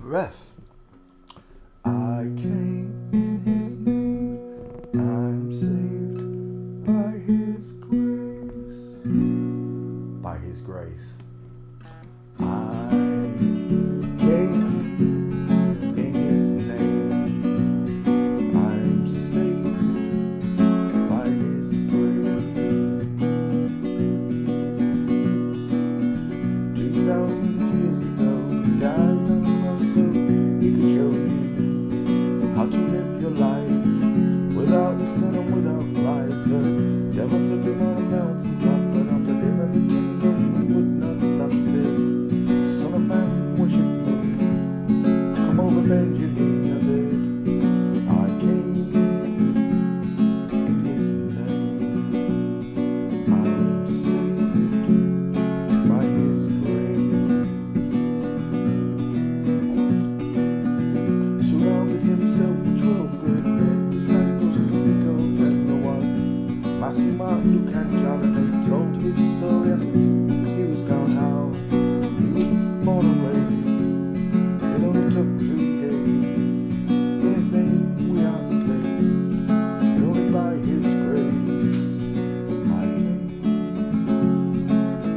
Ref. I came in his name, I'm saved by his grace. By his grace. I came in his name, I'm saved by his grace. 2,000 years ago, he died on the cross so he could show you how to live your life without sin and without lies. The devil took him on a mountaintop and offered him everything, but he would not stop. He said, "Son of man, worship me. Come over, bend your knee." I said, I came in his name. I am saved by his grace. Surrounded himself with 12 good men, disciples who he called Peter was Matthew, Mark, Luke and John, and they told his story after he was gone, how he was born and raised. It only took 3 days. In his name we are saved, and only by his grace. I came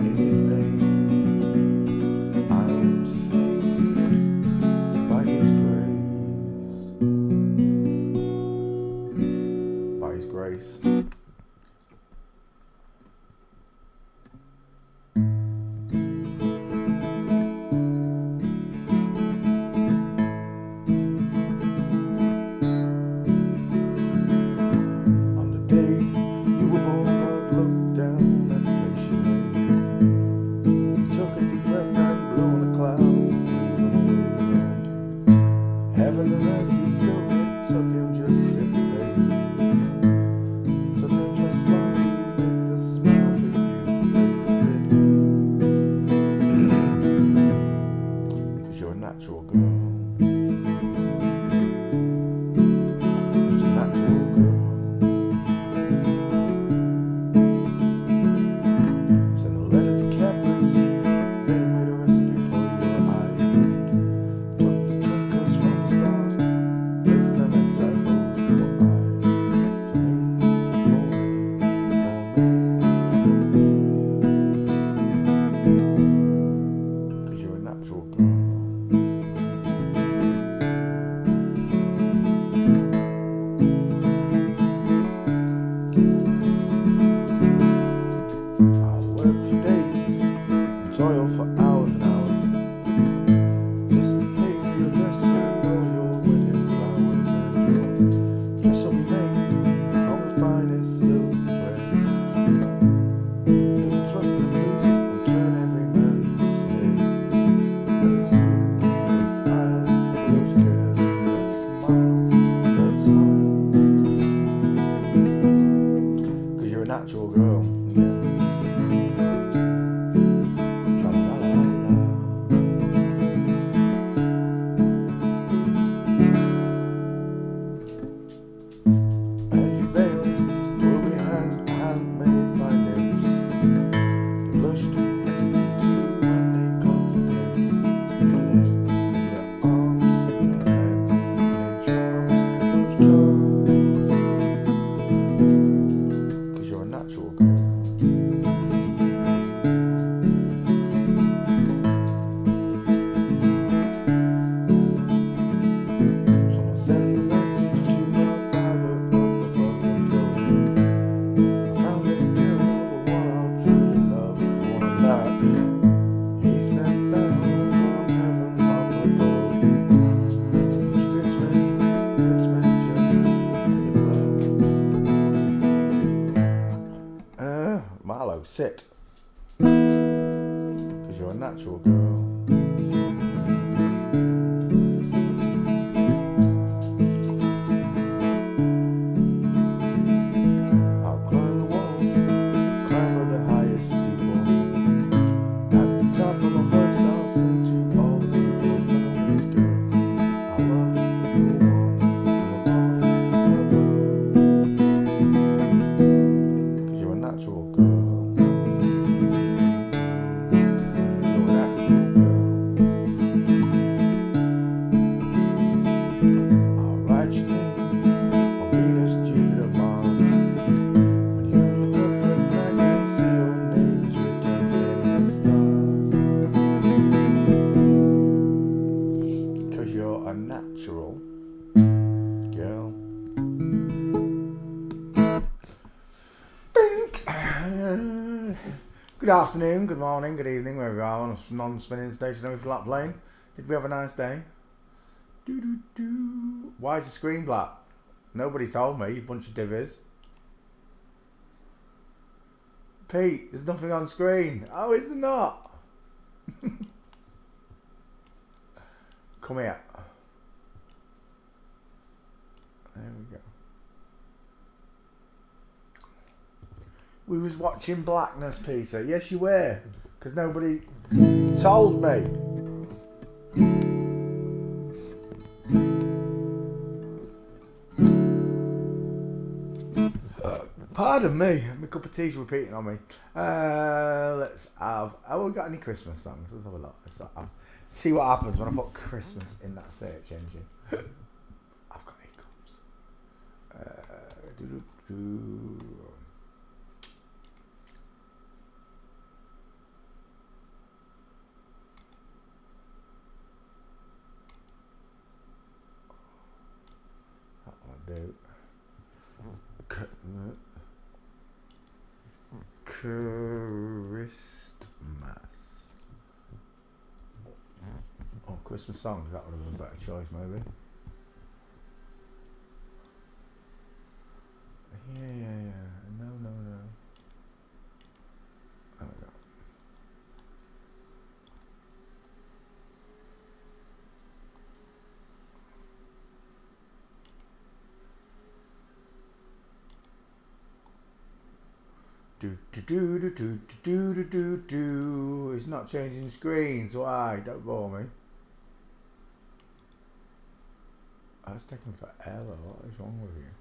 in his name. I am saved by his grace. By his grace. On the day you were born, God looked down at the place you lay. He took a deep breath and blew in a cloud to clear them away. And heaven and earth he built, it took him just 6 days. Took him just as long to make the smile for your beautiful face. He said, "'Cause you're a natural girl. Just a natural girl." Sent a letter to Cadbury's. They made a recipe for your eyes and took the twinkles from the stars, placed them inside those blue eyes. For me, for me. 'Cause you're a natural girl. I'll work for days and toil for hours and hours just to pay for your dress and all your wedding flowers, and your dress will be made from the finest silk threads. It will fluster and boost and turn every man's head. There's you, there's Ireland, those curves and that smile, that's home. 'Cause you're a natural girl. Yeah. Tra-la-la-la. And your veils will be handmade by nymphs. They blushed next to you when they called to names. Your legs and your arms and your head and your charms and those charms. 'Cause you're a natural girl. Someone send a message to my father up above and tell him I found this girl, the one I truly love, the one that he sent down from heaven up above. She fits me just like a glove. Marlo, sit. 'Cause you're a natural girl. I'll climb the walls, climb up the highest steeple, Good afternoon, good morning, good evening, wherever you are on a non-spinning station. If you like playing, did we have a nice day? Why is the screen black? Nobody told me, you bunch of divvies. Pete, there's nothing on screen. Oh, is there not? Come here. There we go. We was watching Blackness, Peter. Yes, you were. Because nobody told me. Pardon me. My cup of tea's repeating on me. Let's have... Oh, we got any Christmas songs? Let's have a look. Let's see what happens when I put Christmas in that search engine. I've got hiccups. Do Christmas. Oh, Christmas songs. That would have been a better choice, maybe. Yeah. No. There we go. Do. It's not changing screens. Why? Don't bore me. That's taking forever. What is wrong with you?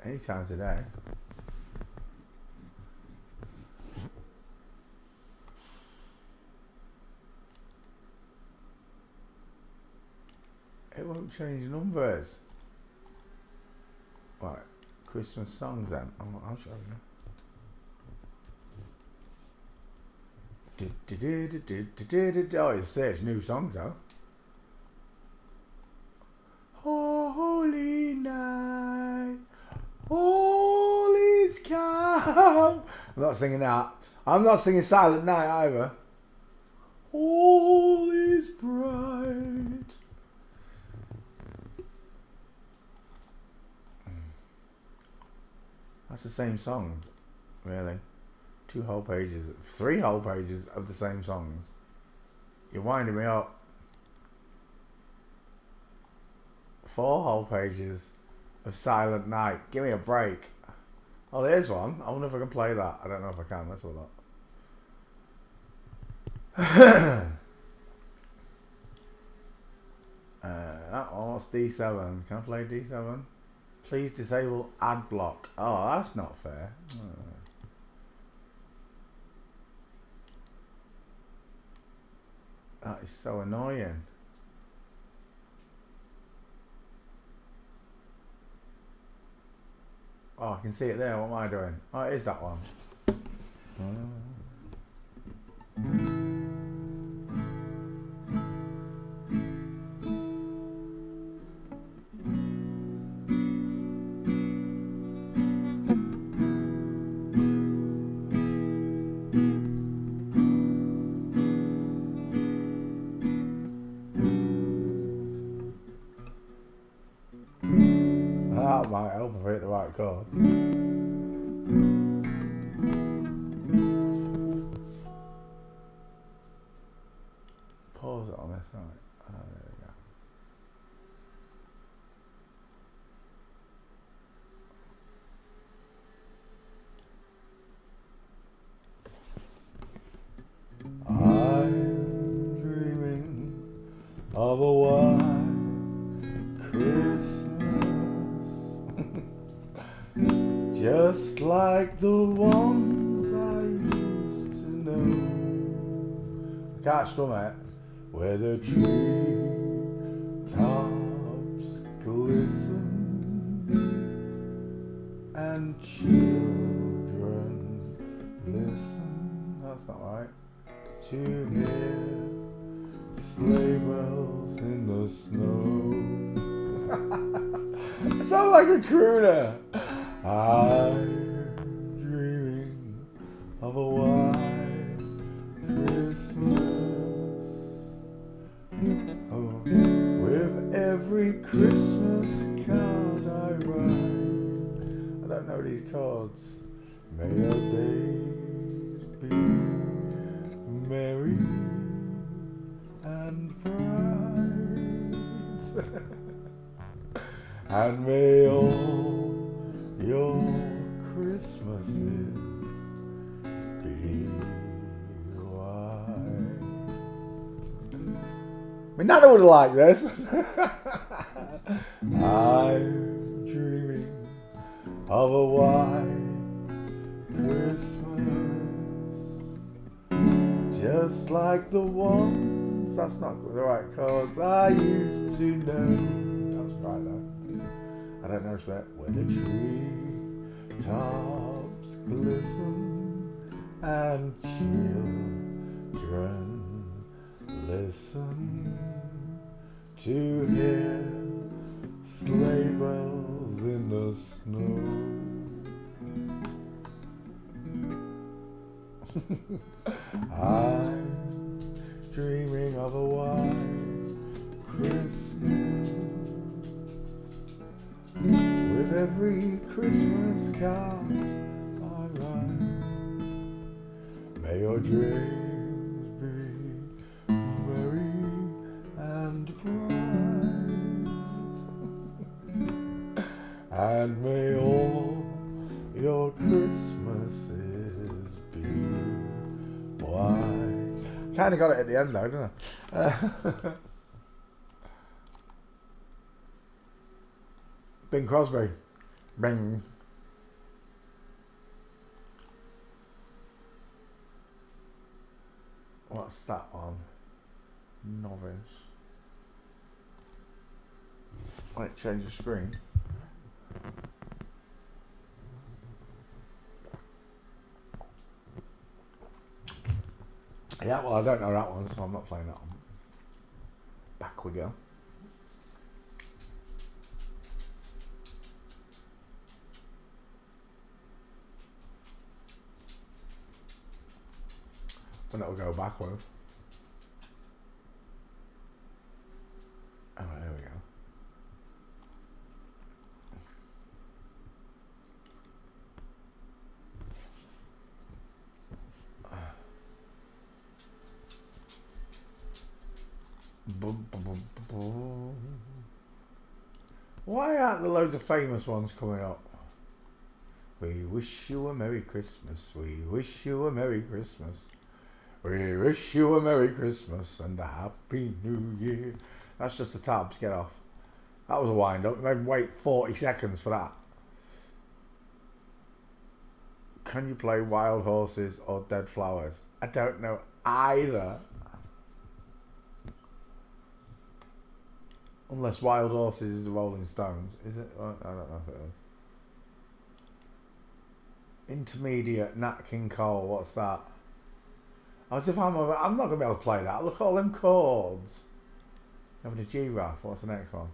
Any time today. It won't change numbers. Right, Christmas songs then. I'll show you. Oh, it says new songs though. Holy night, all is calm. I'm not singing that. I'm not singing Silent Night either. All is bright. That's the same song, really. 2 whole pages, 3 whole pages of the same songs. You're winding me up. 4 whole pages of Silent Night. Give me a break. Oh, there's one. I wonder if I can play that. I don't know if I can. Let's have a look. That one's D7. Can I play D7? Please disable ad block. Oh, that's not fair. That is so annoying. Oh, I can see it there. What am I doing? Oh, it is that one. That might help if I hit the right chord. Pause it on this side. Oh, there we go. I'm dreaming of a white Christmas, just like the ones I used to know. I can't strum it. Where the tree tops glisten and children listen. That's not right. To hear sleigh bells in the snow. sound like a crooner. I'm dreaming of a white Christmas. Oh, with every Christmas card I write. I don't know these cards. May your days be merry and bright. And may all your Christmases be white. My nana would have liked this. I'm dreaming of a white Christmas, just like the ones, that's not the right cards, I used to know. That's right though. I don't know where the tree tops glisten and children listen to hear sleigh bells in the snow. I'm dreaming of a white Christmas, with every Christmas card I write. May your dreams be merry and bright, and may all your Christmases be white. Kind of got it at the end though, didn't I? Bing Crosby. Bing. What's that one? Novice. Might change the screen. Yeah, well, I don't know that one, so I'm not playing that one. Back we go. And it'll go backward. Oh, there we go. Why aren't there loads of famous ones coming up? We wish you a Merry Christmas. We wish you a Merry Christmas. We wish you a Merry Christmas and a Happy New Year. That's just the tabs, get off. That was a wind up. Maybe wait 40 seconds for that. Can you play Wild Horses or Dead Flowers? I don't know either. Unless Wild Horses is the Rolling Stones. Is it? I don't know if it is. Intermediate, Nat King Cole. What's that? As if I'm not going to be able to play that. Look at all them chords. Having a giraffe. What's the next one?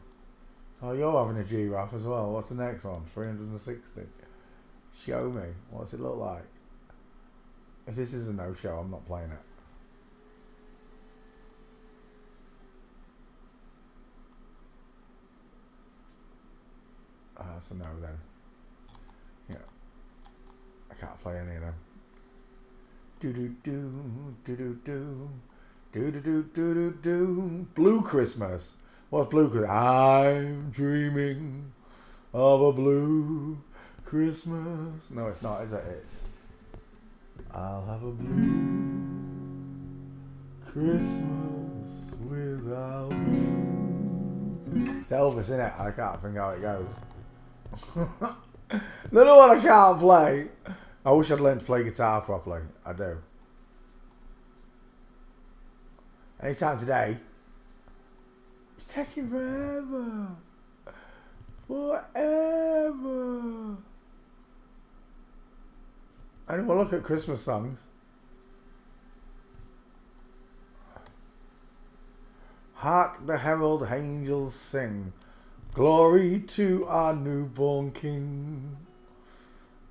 Oh, you're having a giraffe as well. What's the next one? 360. Show me. What's it look like? If this is a no-show, I'm not playing it. That's a no then. Yeah. I can't play any of them. Do do do do do do do do do do do do. Blue Christmas. What's Blue Christmas? I'm dreaming of a blue Christmas. No, it's not, is it? It's I'll have a blue Christmas without you. It's Elvis, isn't it? I can't think how it goes. No, no, what I can't play. I wish I'd learned to play guitar properly. I do. Anytime today. It's taking forever. Forever. And we'll look at Christmas songs. Hark the herald angels sing. Glory to our newborn King.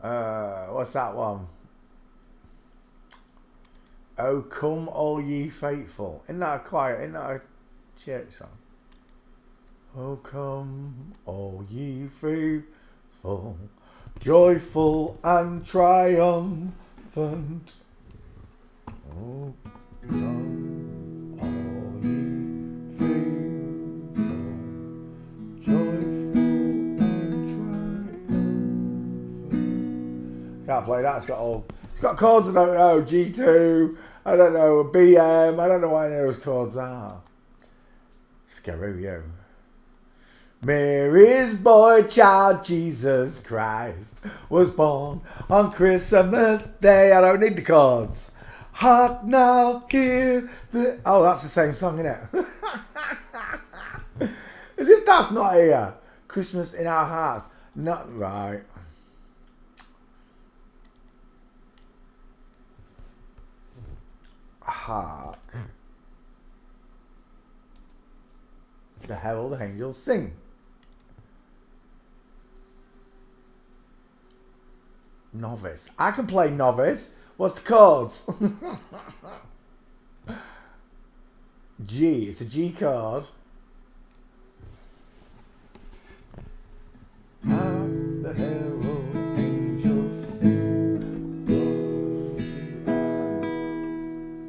What's that one? Oh, come all ye faithful. Isn't that a choir? Isn't that a church song? Oh, come all ye faithful, joyful and triumphant. Oh, come all ye faithful, joyful and triumphant. Can't play that. It's got chords I don't know. G2. I don't know. BM. I don't know why those chords are. Scaroo. Mary's boy child Jesus Christ was born on Christmas Day. I don't need the chords. Heart now hear the... Oh, that's the same song, isn't it? As if that's not here. Christmas in our hearts. Not right. Hark. The herald angels sing. Novice. I can play novice. What's the chords? G. It's a G chord. Have the herald angels sing. Glory to our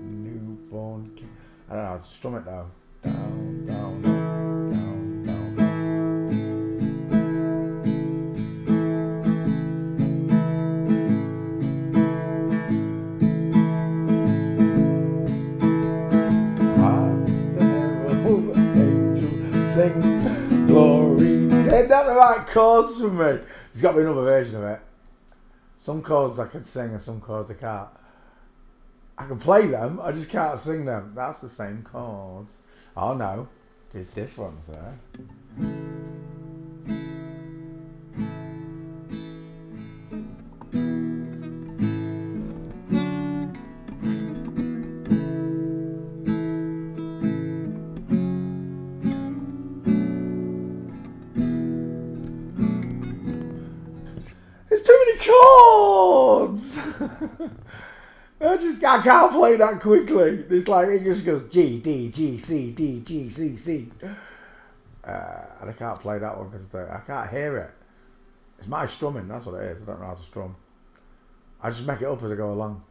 newborn King. I don't know how to strum it though. Down, down, down, down, down. Sing glory. They're not the right chords for me. There's got to be another version of it. Some chords I can sing and some chords I can't. I can play them, I just can't sing them. That's the same chords. Oh no, there's difference there. There's too many chords. I can't play that quickly. It's like it just goes G, D, G, C, D, G, C, C. And I can't play that one because I can't hear it. It's my strumming, that's what it is. I don't know how to strum. I just make it up as I go along.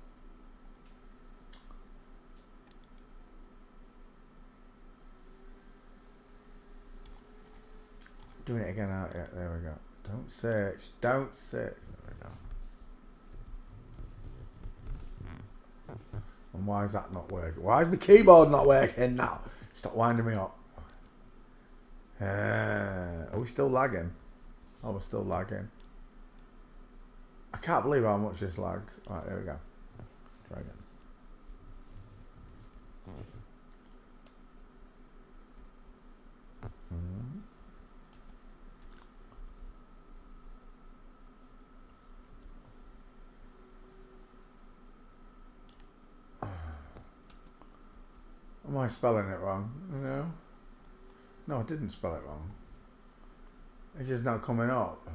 Doing it again out. Yeah, there we go. Don't search. Don't search. There we go. And why is that not working? Why is my keyboard not working now? Stop winding me up. Are we still lagging? Oh, we're still lagging. I can't believe how much this lags. Alright, there we go. Try again. Am I spelling it wrong? No. No, I didn't spell it wrong. It's just not coming up.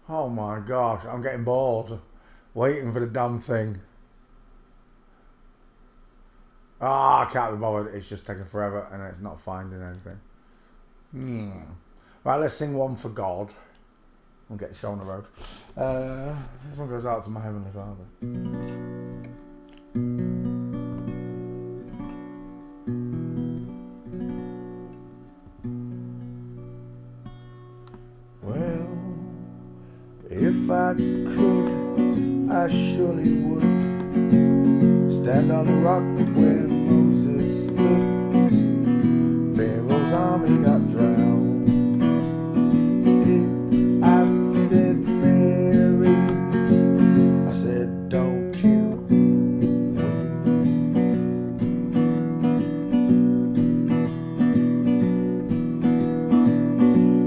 Oh my gosh, I'm getting bored waiting for the damn thing. Ah, I can't be bothered. It's just taking forever and it's not finding anything. Right, let's sing one for God. We'll get the show on the road. This one goes out to my Heavenly Father. Well, if I could, I surely would stand on the rock where Moses stood. Pharaoh's army got drowned. I said, Mary, I said, don't you weep.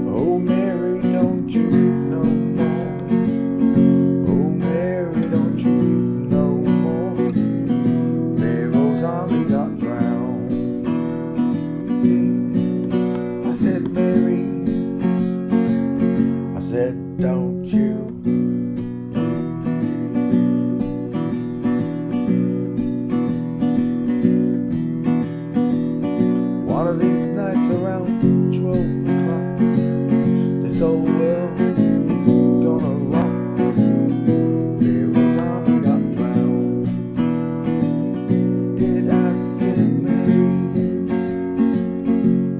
Oh, said, don't you one of these nights around 12 o'clock, this whole world is gonna rock. Pharaoh's army got drowned. Did I said, Mary,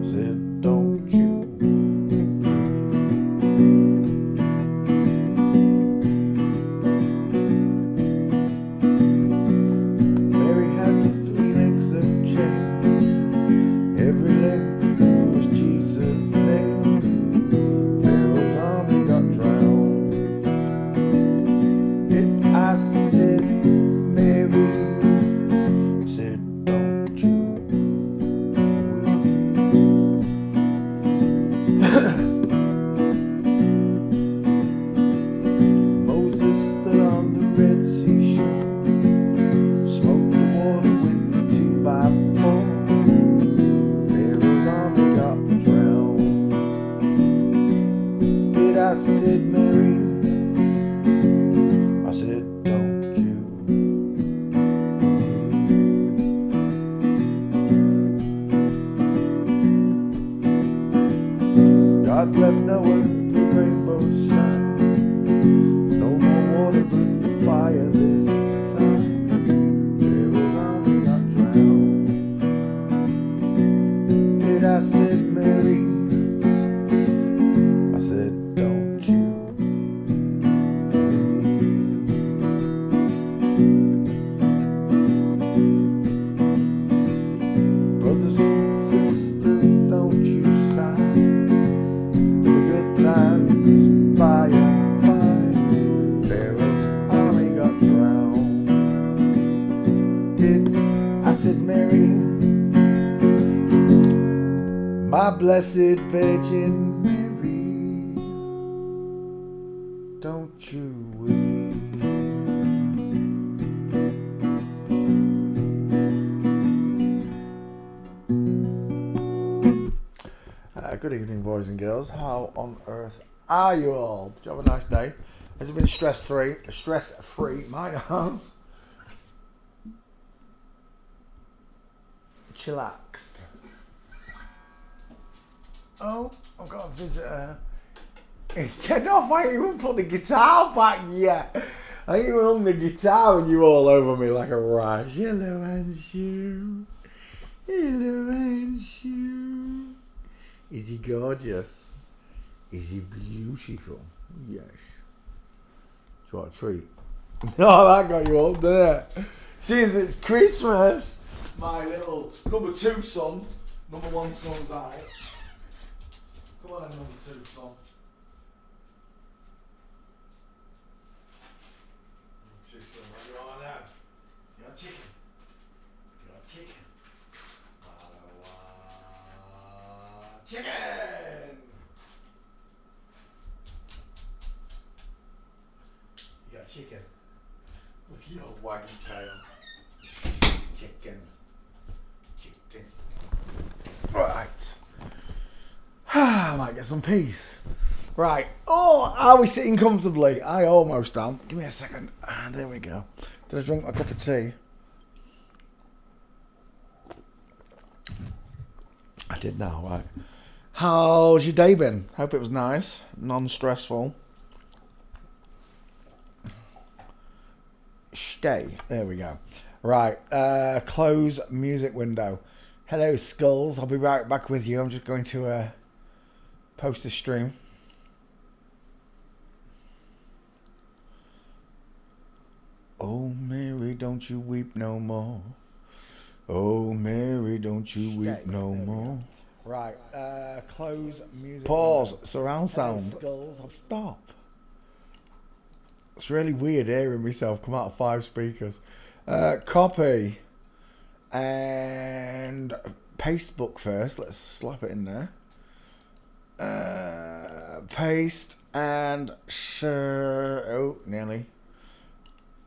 said, don't you Mary had the 3 links of chain. Every link was Jesus' name. Pharaoh's army got drowned. Did I said, Mary, said, don't you Moses stood on the Red Sea shore, smoked the water with the 2x4. Pharaoh's army got drowned. Did I said, Mary, I said, don't you God left Noah the rainbow sign. No more water but the fire this time. Pharaoh's army got drowned. Did I said, Mary, I said, don't you brothers and sisters, don't you sigh. The good times by and by. Pharaoh's army got drowned. Did I said, Mary, my blessed Virgin Mary, don't you weep. Good evening, boys and girls. How on earth are you all? Did you have a nice day? Has it been stress-free? Stress-free? Mine has. Chillaxed. Oh, I've got a visitor. Get off, I ain't even put the guitar back yet. I ain't even on the guitar and you all over me like a rash. Hello, Anshu. Hello, Anshu. Is he gorgeous? Is he beautiful? Yes. Do you want a treat? No, that got you up, didn't it? Since it's Christmas, my little number 2 son, number 1 son's out. Come on, number 2 son. Number 2 son, what do you want now? You want chicken? You want chicken? I want chicken! You got chicken? Look at your waggy tail. Chicken. Chicken. Right. I might get some peace. Right. Oh, are we sitting comfortably? I almost am. Give me a second. There we go. Did I drink my cup of tea? I did now, right. How's your day been? Hope it was nice. Non-stressful. Stay. There we go. Right. Close music window. Hello, Skulls. I'll be right back with you. I'm just going to post the stream. Oh, Mary, don't you weep no more. Oh, Mary, don't you weep no more. Right. Close music. Pause. Window. Surround sound. Skulls. Stop. It's really weird hearing myself come out of 5 speakers. Copy. And paste book first. Let's slap it in there. Paste and share. Oh, nearly.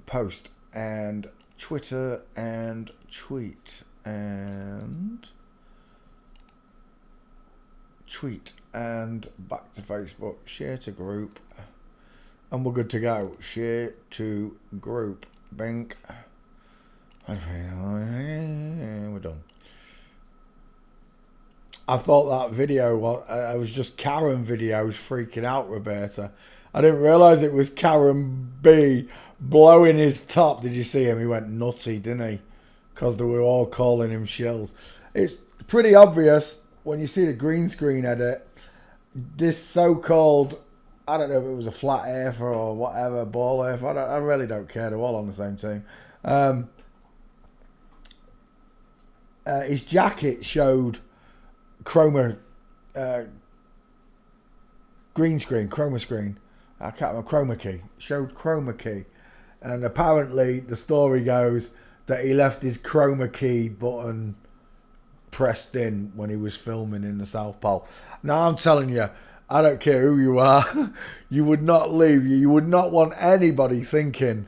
Post and Twitter and tweet and tweet, and back to Facebook. Share to group, and we're good to go. Share to group. Bink. We're done. I thought that video was just Karen videos freaking out, Roberta. I didn't realise it was Karen B blowing his top. Did you see him? He went nutty, didn't he? Because they were all calling him shills. It's pretty obvious when you see the green screen edit. This so-called, I don't know if it was a flat earther or whatever, ball earther. I really don't care. They're all on the same team. His jacket showed chroma screen. I can't remember, chroma key. Showed chroma key. And apparently the story goes that he left his chroma key button pressed in when he was filming in the South Pole. Now I'm telling you, I don't care who you are, you would not leave. You would not want anybody thinking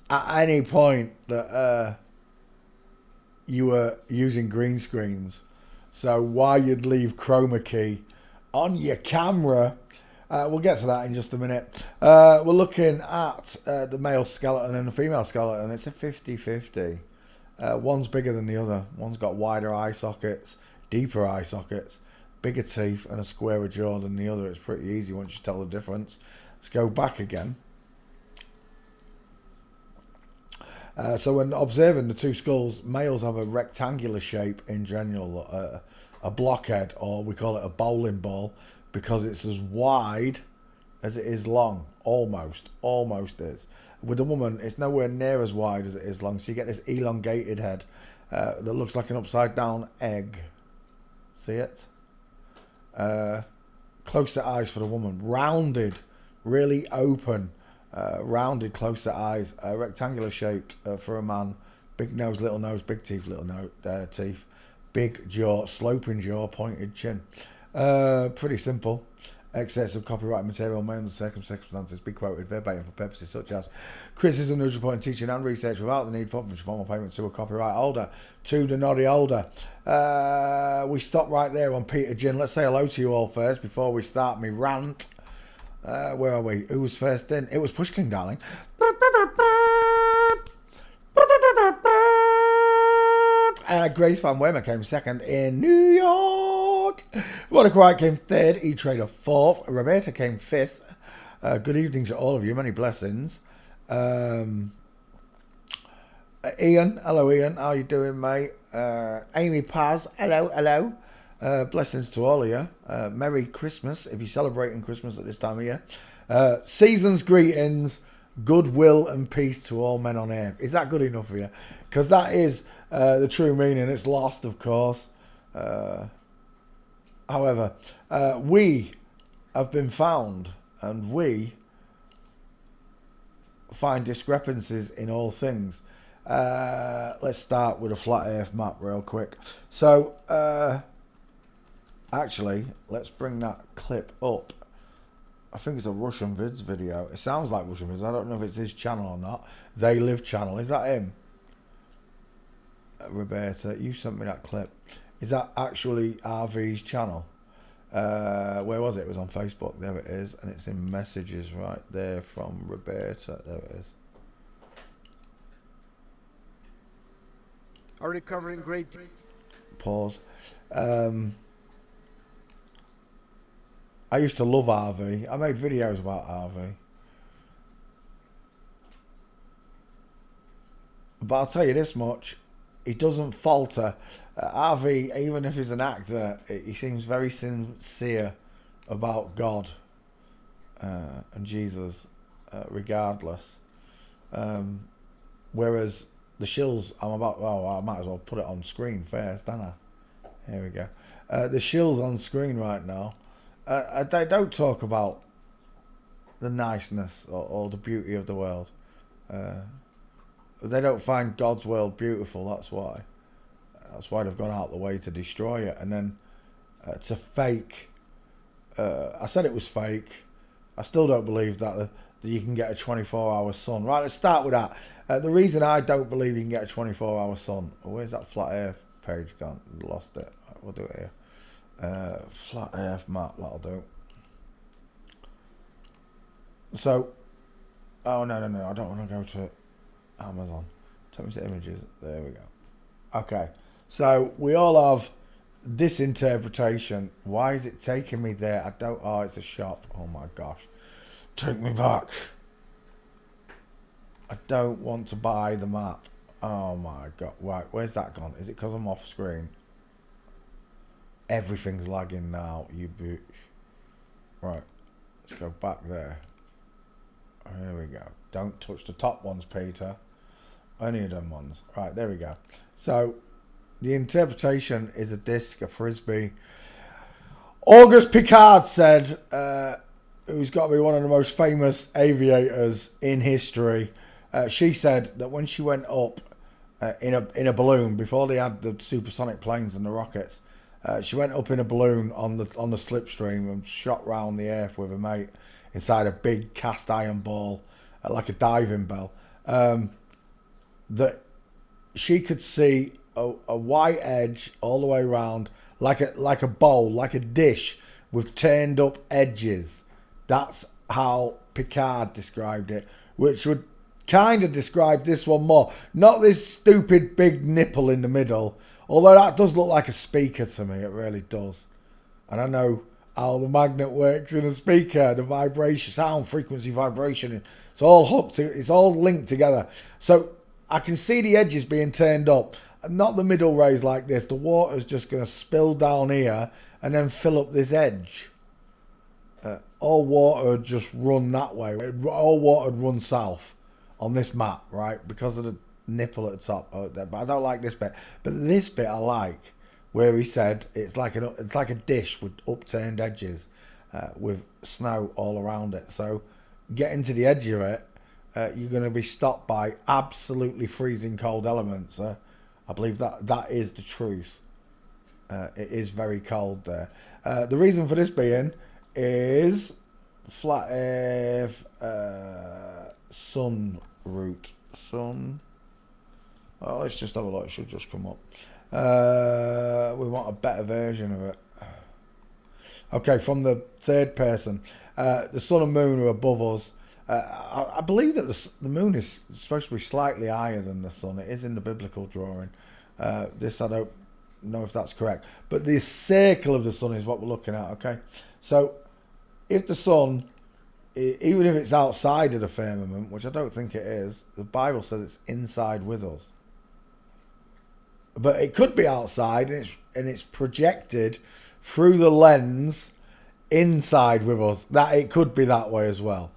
at any point that you were using green screens. So why you'd leave chroma key on your camera? We'll get to that in just a minute. We're looking at the male skeleton and the female skeleton. It's a 50-50. One's bigger than the other. One's got wider eye sockets, deeper eye sockets, bigger teeth, and a squarer jaw than the other. It's pretty easy once you tell the difference. Let's go back again. So when observing the two skulls, males have a rectangular shape in general, a blockhead, or we call it a bowling ball, because it's as wide as it is long. Almost is. With a woman, it's nowhere near as wide as it is long. So you get this elongated head that looks like an upside down egg. See it? Closer eyes for the woman. Rounded, really open. Rounded, closer eyes. Rectangular shaped for a man. Big nose, big teeth, teeth. Big jaw, sloping jaw, pointed chin. Pretty simple. Excess of copyright material may under circumstances be quoted verbatim for purposes such as criticism, news reporting, teaching and research without the need for formal payment to a copyright holder, to the noddy holder. We stop right there on Peter Gin. Let's say hello to you all first before we start me rant. Where are we? Who was first in? It was Push King, darling. Grace Van Wormer came second in New York. Monica White came third. E-Trader fourth. Roberta came fifth. Good evening to all of you. Many blessings. Ian. Hello, Ian. How you doing, mate? Amy Paz. Hello. Blessings to all of you. Merry Christmas if you're celebrating Christmas at this time of year. Season's greetings. Goodwill and peace to all men on earth. Is that good enough for you? Because that is the true meaning. It's lost, of course. However, we have been found, and we find discrepancies in all things. Let's start with a flat earth map real quick. So, actually, let's bring that clip up. I think it's a Russian Vids video. It sounds like Russian Vids. I don't know if it's his channel or not. They Live channel. Is that him? Roberta, you sent me that clip. Is that actually RV's channel? Where was it? It was on Facebook. There it is. And it's in messages right there from Roberta. There it is. Are recovering great. Pause. I used to love RV. I made videos about RV. But I'll tell you this much. He doesn't falter. RV, even if he's an actor, he seems very sincere about God and Jesus, regardless. Whereas the shills, I might as well put it on screen first, don't I? Here we go. The shills on screen right now, they don't talk about the niceness or the beauty of the world. They don't find God's world beautiful. That's why they've gone out the way to destroy it. And then to fake. I said it was fake. I still don't believe that you can get a 24-hour sun. Right, let's start with that. The reason I don't believe you can get a 24-hour sun. Where's that flat earth page gone? Lost it. Right, we'll do it here. Flat Earth map, that'll do. So, oh no, I don't want to go to Amazon. Take me to images. There we go. Okay, so we all have this interpretation. Why is it taking me there? I don't. Oh, it's a shop. Oh my gosh, take me back. I don't want to buy the map. Oh my god. Right, where's that gone? Is it because I'm off screen? Everything's lagging now, you bitch. Right, let's go back there. Here we go. Don't touch the top ones, Peter. Only of them ones. Right, there we go. So, the interpretation is a disc, a frisbee. Auguste Piccard said, who's got to be one of the most famous aviators in history. She said that when she went up in a balloon before they had the supersonic planes and the rockets, she went up in a balloon on the slipstream and shot round the earth with a mate inside a big cast iron ball, like a diving bell. That she could see a white edge all the way around, like a bowl, like a dish with turned up edges. That's how Piccard described it, which would kind of describe this one more. Not this stupid big nipple in the middle, although that does look like a speaker to me. It really does. And I know how the magnet works in a speaker, the vibration, sound, frequency, vibration. It's all hooked, it's all linked together. So I can see the edges being turned up. Not the middle rays like this. The water's just going to spill down here and then fill up this edge. All water would just run that way. All water would run south on this map, right? Because of the nipple at the top. But I don't like this bit. But this bit I like, where he said it's like a dish with upturned edges, with snow all around it. So getting to the edge of it, you're going to be stopped by absolutely freezing cold elements. I believe that is the truth. It is very cold there. The reason for this being is flat earth sun route. Sun. Oh, let's just have a look. It should just come up. We want a better version of it. Okay, from the third person. The sun and moon are above us. I believe that the moon is supposed to be slightly higher than the sun. It is in the biblical drawing. This I don't know if that's correct. But the circle of the sun is what we're looking at, okay? So, if the sun, even if it's outside of the firmament, which I don't think it is, the Bible says it's inside with us. But it could be outside and it's projected through the lens inside with us. That it could be that way as well.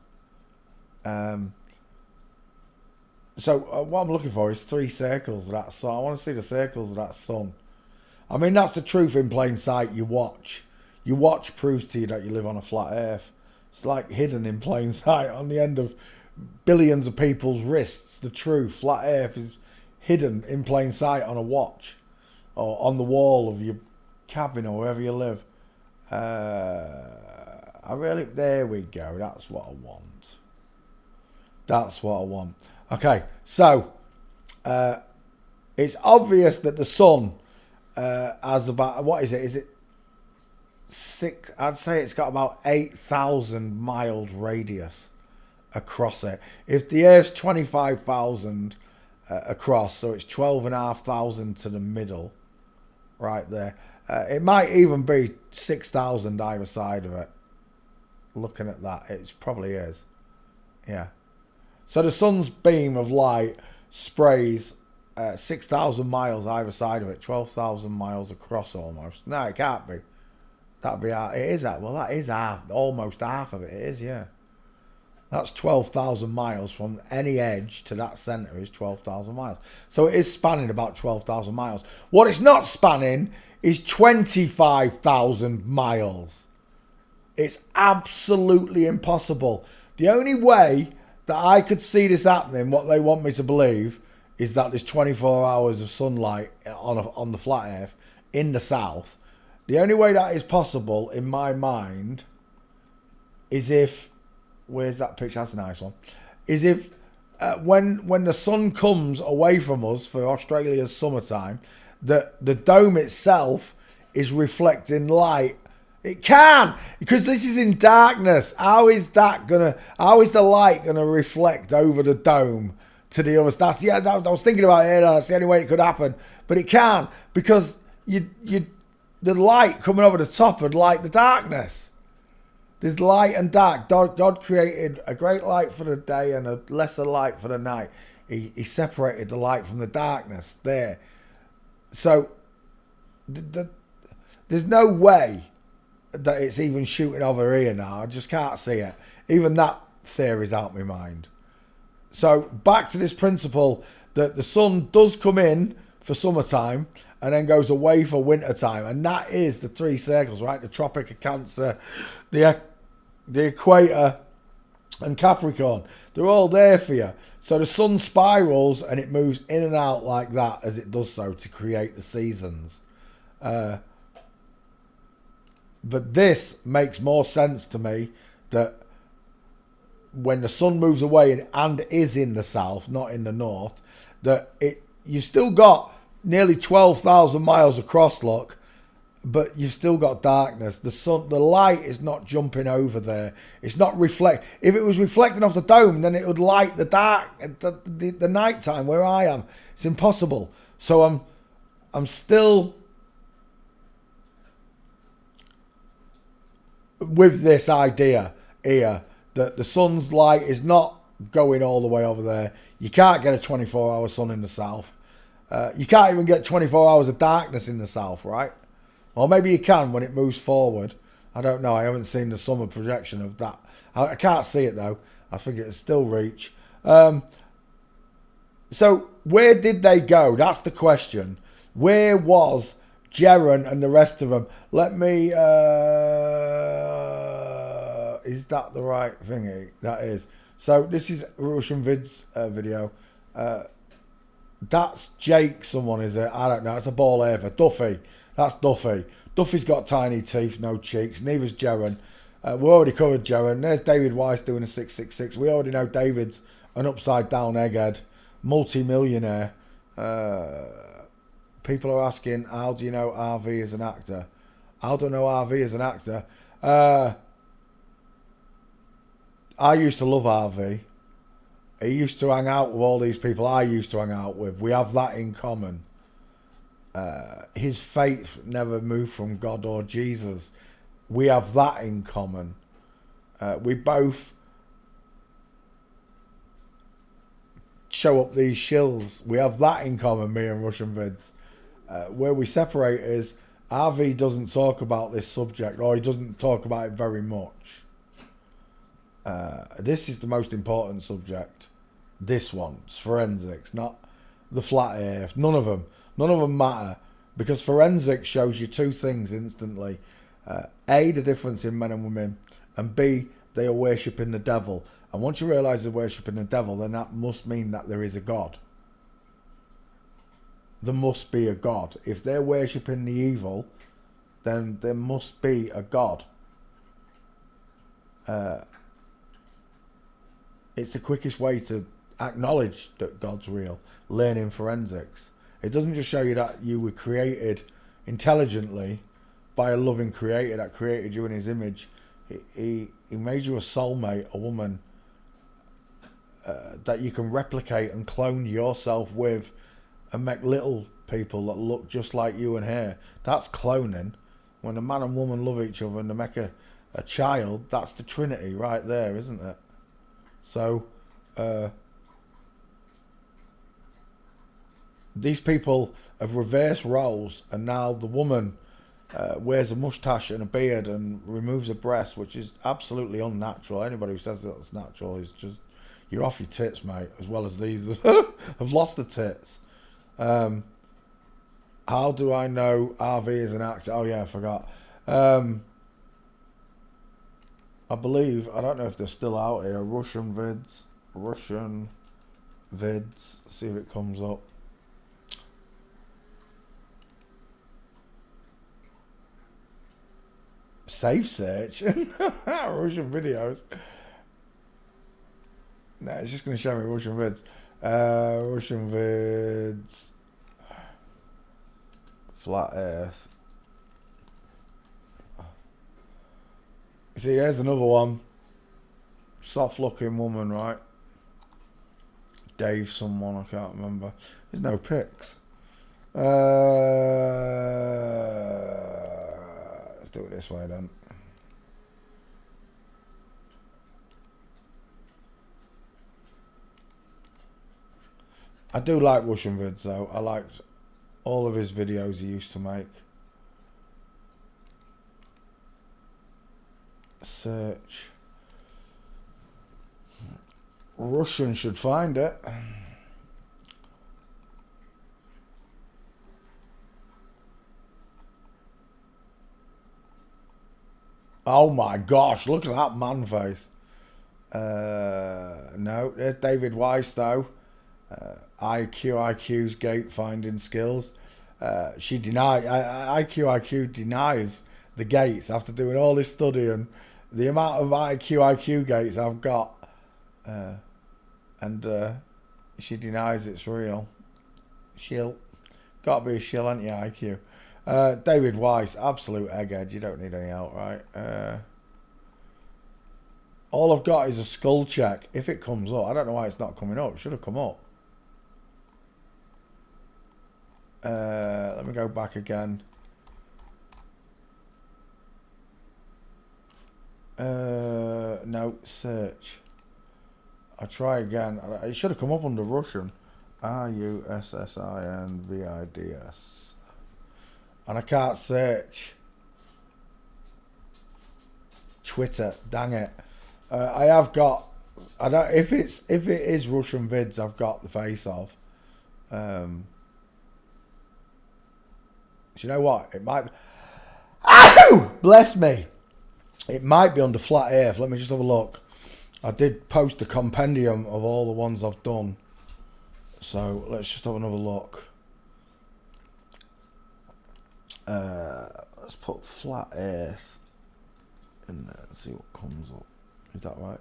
So what I'm looking for is 3 circles of that sun. I want to see the circles of that sun. I mean, that's the truth in plain sight. You watch proves to you that you live on a flat earth. It's like hidden in plain sight on the end of billions of people's wrists. The truth, flat earth, is hidden in plain sight on a watch or on the wall of your cabin or wherever you live. There we go. That's what I want. That's what I want. Okay, so it's obvious that the sun has about, what is it? Is it 6? I'd say it's got about 8,000 miles radius across it. If the Earth's 25,000 across, so it's 12,500 to the middle, right there. It might even be 6,000 either side of it. Looking at that, it probably is. Yeah. So the sun's beam of light sprays 6,000 miles either side of it, 12,000 miles across almost. No, it can't be. That'd be half. It is that. Well, that is half, almost half of it. It is, yeah. That's 12,000 miles from any edge to that centre is 12,000 miles. So it is spanning about 12,000 miles. What it's not spanning is 25,000 miles. It's absolutely impossible. The only way that I could see this happening, what they want me to believe, is that there's 24 hours of sunlight on the flat earth in the south. The only way that is possible, in my mind, is if... Where's that picture? That's a nice one. Is if when the sun comes away from us for Australia's summertime, the dome itself is reflecting light. It can, because this is in darkness. How is the light gonna reflect over the dome to the other? I was thinking about it. That's the only way it could happen, but it can't, because the light coming over the top would light the darkness. There's light and dark. God created a great light for the day and a lesser light for the night. He separated the light from the darkness there. So there's no way that it's even shooting over here now. I just can't see it. Even that theory's out of my mind. So back to this principle that the sun does come in for summertime and then goes away for wintertime. And that is the three circles, right? The Tropic of Cancer, the equator, and Capricorn. They're all there for you. So the sun spirals and it moves in and out like that as it does so to create the seasons. But this makes more sense to me, that when the sun moves away and is in the south, not in the north, that you've still got nearly 12,000 miles across, look, but you've still got darkness. The light is not jumping over there. It's not reflect. If it was reflecting off the dome, then it would light the dark, the nighttime where I am. It's impossible. So I'm still with this idea here that the sun's light is not going all the way over there. You can't get a 24-hour sun in the south. You can't even get 24 hours of darkness in the south, right? Or maybe you can when it moves forward. I don't know. I haven't seen the summer projection of that. I can't see it though. I think it'll still reach. So where did they go? That's the question. Where was Jeren and the rest of them? Let me... is that the right thingy? That is. So this is Russian Vid's video. That's Jake someone, is it? I don't know. It's a ball over. Duffy. That's Duffy. Duffy's got tiny teeth, no cheeks. Neither's Jeren. We already covered Jeren. There's David Weiss doing a 666. We already know David's an upside down egghead. Multi-millionaire. People are asking, how do you know RV is an actor? How do I know RV is an actor? I used to love RV. He used to hang out with all these people I used to hang out with. We have that in common. His faith never moved from God or Jesus. We have that in common. We both show up these shills. We have that in common, me and Russian Vids. Where we separate is RV doesn't talk about this subject, or he doesn't talk about it very much. This is the most important subject. This one, it's forensics, not the flat earth. None of them matter, because forensics shows you two things instantly. A, the difference in men and women, and B, they are worshipping the devil. And once you realise they're worshipping the devil, then that must mean that there is a God. There must be a God. If they're worshipping the evil, then there must be a God. It's the quickest way to acknowledge that God's real. Learning forensics. It doesn't just show you that you were created intelligently by a loving creator that created you in his image. He made you a soulmate, a woman that you can replicate and clone yourself with, and make little people that look just like you and her. That's cloning. When a man and woman love each other and they make a child, that's the Trinity right there, isn't it? So these people have reversed roles, and now the woman wears a mustache and a beard and removes a breast, which is absolutely unnatural. Anybody who says that's natural is just, you're off your tits, mate, as well as these have lost the tits. How do I know RV is an actor? Oh yeah, I forgot. I believe, I don't know if they're still out here, Russian Vids, see if it comes up. Safe search. Russian videos. No, it's just going to show me Russian Vids. Russian Vids. Flat Earth. See, here's another one. Soft looking woman, right? Dave someone, I can't remember. There's no pics. Let's do it this way then. I do like Russian vids though. I liked all of his videos he used to make. Search. Russian should find it. Oh my gosh, look at that man face. No, there's David Weiss though. IQ's gate finding skills. She IQ denies the gates after doing all this studying. The amount of IQ gates I've got, and she denies it's real. Shill, gotta be a shill, ain't you, IQ? David Weiss, absolute egghead. You don't need any help, right? All I've got is a skull check. If it comes up, I don't know why it's not coming up. It should have come up. Let me go back again. No, search. I'll try again. It should have come up under Russian. RUSSINVIDS. And I can't search. Twitter, dang it. I have got. I don't. If it is Russian vids, I've got the face of. Do you know what? It might. Ow! Bless me. It might be under Flat Earth. Let me just have a look. I did post a compendium of all the ones I've done. So let's just have another look. Let's put Flat Earth in there and see what comes up. Is that right?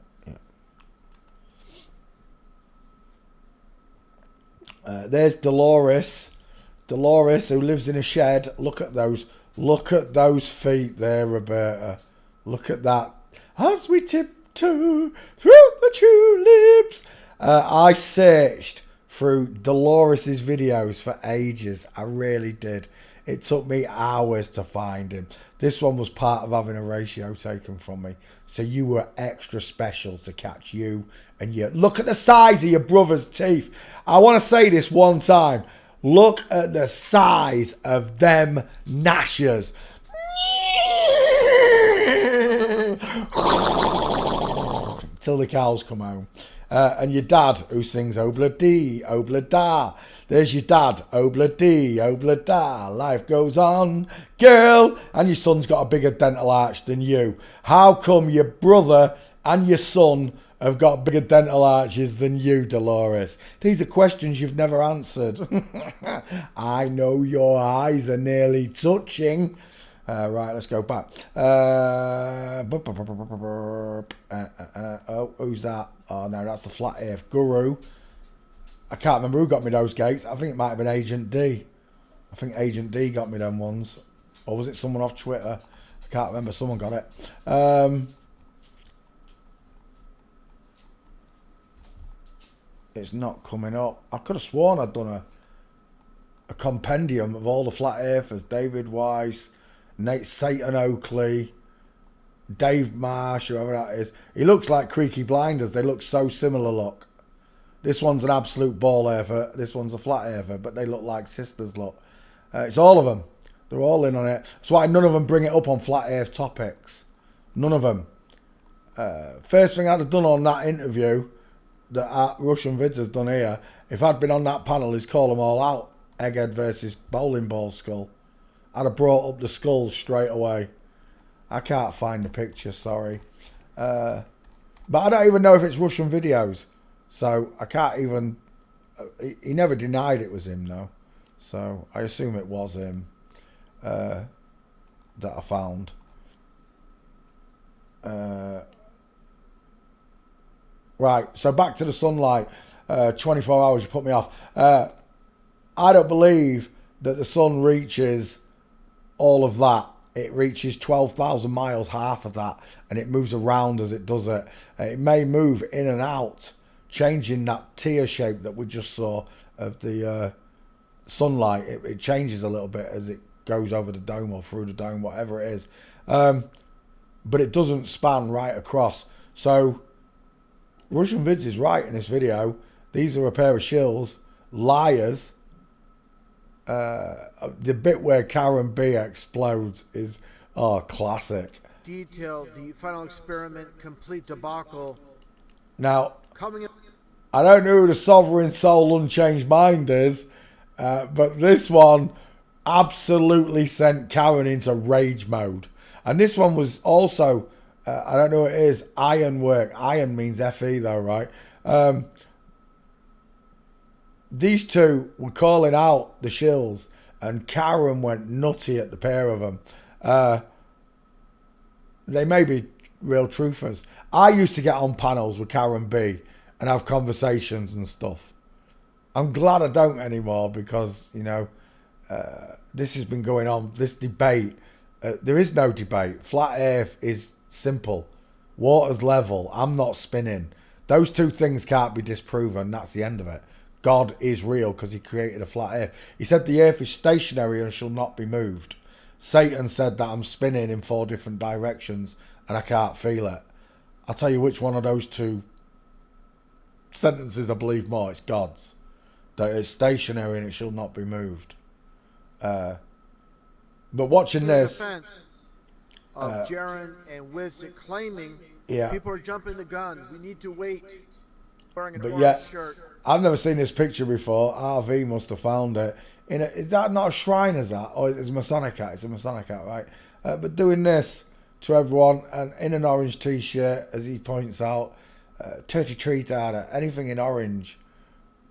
Yeah. There's Dolores. Dolores, who lives in a shed. Look at those. Look at those feet there, Roberta. Look at that. As we tiptoe through the tulips. I searched through Dolores's videos for ages. I really did. It took me hours to find him. This one was part of having a ratio taken from me. So you were extra special to catch you and you. Look at the size of your brother's teeth. I want to say this one time. Look at the size of them gnashers. Till the cows come home. And your dad, who sings Obla Dee, Obla Da. There's your dad, Obla Dee, Obla Da. Life goes on, girl. And your son's got a bigger dental arch than you. How come your brother and your son have got bigger dental arches than you, Dolores? These are questions you've never answered. I know your eyes are nearly touching. Right, let's go back. Oh, who's that? Oh, no, that's the Flat Earth Guru. I can't remember who got me those gates. I think it might have been Agent D. I think Agent D got me them ones. Or was it someone off Twitter? I can't remember. Someone got it. It's not coming up. I could have sworn I'd done a compendium of all the Flat Earthers. David Weiss, Nate Satan Oakley, Dave Marsh, whoever that is. He looks like Creaky Blinders. They look so similar, look. This one's an absolute ball earther. This one's a flat earther, but they look like sisters, look. It's all of them. They're all in on it. That's why none of them bring it up on Flat Earth topics. None of them. First thing I'd have done on that interview that Russian Vids has done here, if I'd been on that panel, is call them all out. Egghead versus bowling ball skull. I'd have brought up the skulls straight away. I can't find the picture, sorry. But I don't even know if it's Russian videos. So I can't even... He never denied it was him, though. So I assume it was him that I found. Right, so back to the sunlight. 24 hours, you put me off. I don't believe that the sun reaches all of that it reaches 12,000 miles, half of that, and it moves around as it does it. It may move in and out, changing that tear shape that we just saw of the sunlight. It changes a little bit as it goes over the dome or through the dome, whatever it is. But it doesn't span right across. So Russian Vids is right in this video. These are a pair of shills, liars. The bit where Karen B explodes is classic. Detail the final experiment complete debacle. Now, Coming up. I don't know who the Sovereign Soul Unchanged Mind is, but this one absolutely sent Karen into rage mode. And this one was also, I don't know what it is, ironwork. Iron means FE though, right? These two were calling out the shills, and Karen went nutty at the pair of them. They may be real truthers. I used to get on panels with Karen B and have conversations and stuff. I'm glad I don't anymore because, you know, this has been going on, this debate. There is no debate. Flat Earth is simple. Water's level. I'm not spinning. Those two things can't be disproven. That's the end of it. God is real because he created a flat earth. He said the earth is stationary and shall not be moved. Satan said that I'm spinning in 4 different directions and I can't feel it. I'll tell you which one of those two sentences I believe more. It's God's. That it's stationary and it shall not be moved. But watching this... Of Jaren and Winston claiming people are jumping the gun. We need to wait. Wearing an orange shirt. I've never seen this picture before. RV must have found it. Is that not a shrine, is that? Or is it a Masonic hat? It's a Masonic hat, right? But doing this to everyone, and in an orange t-shirt, as he points out, Turkey Tree Data, anything in orange.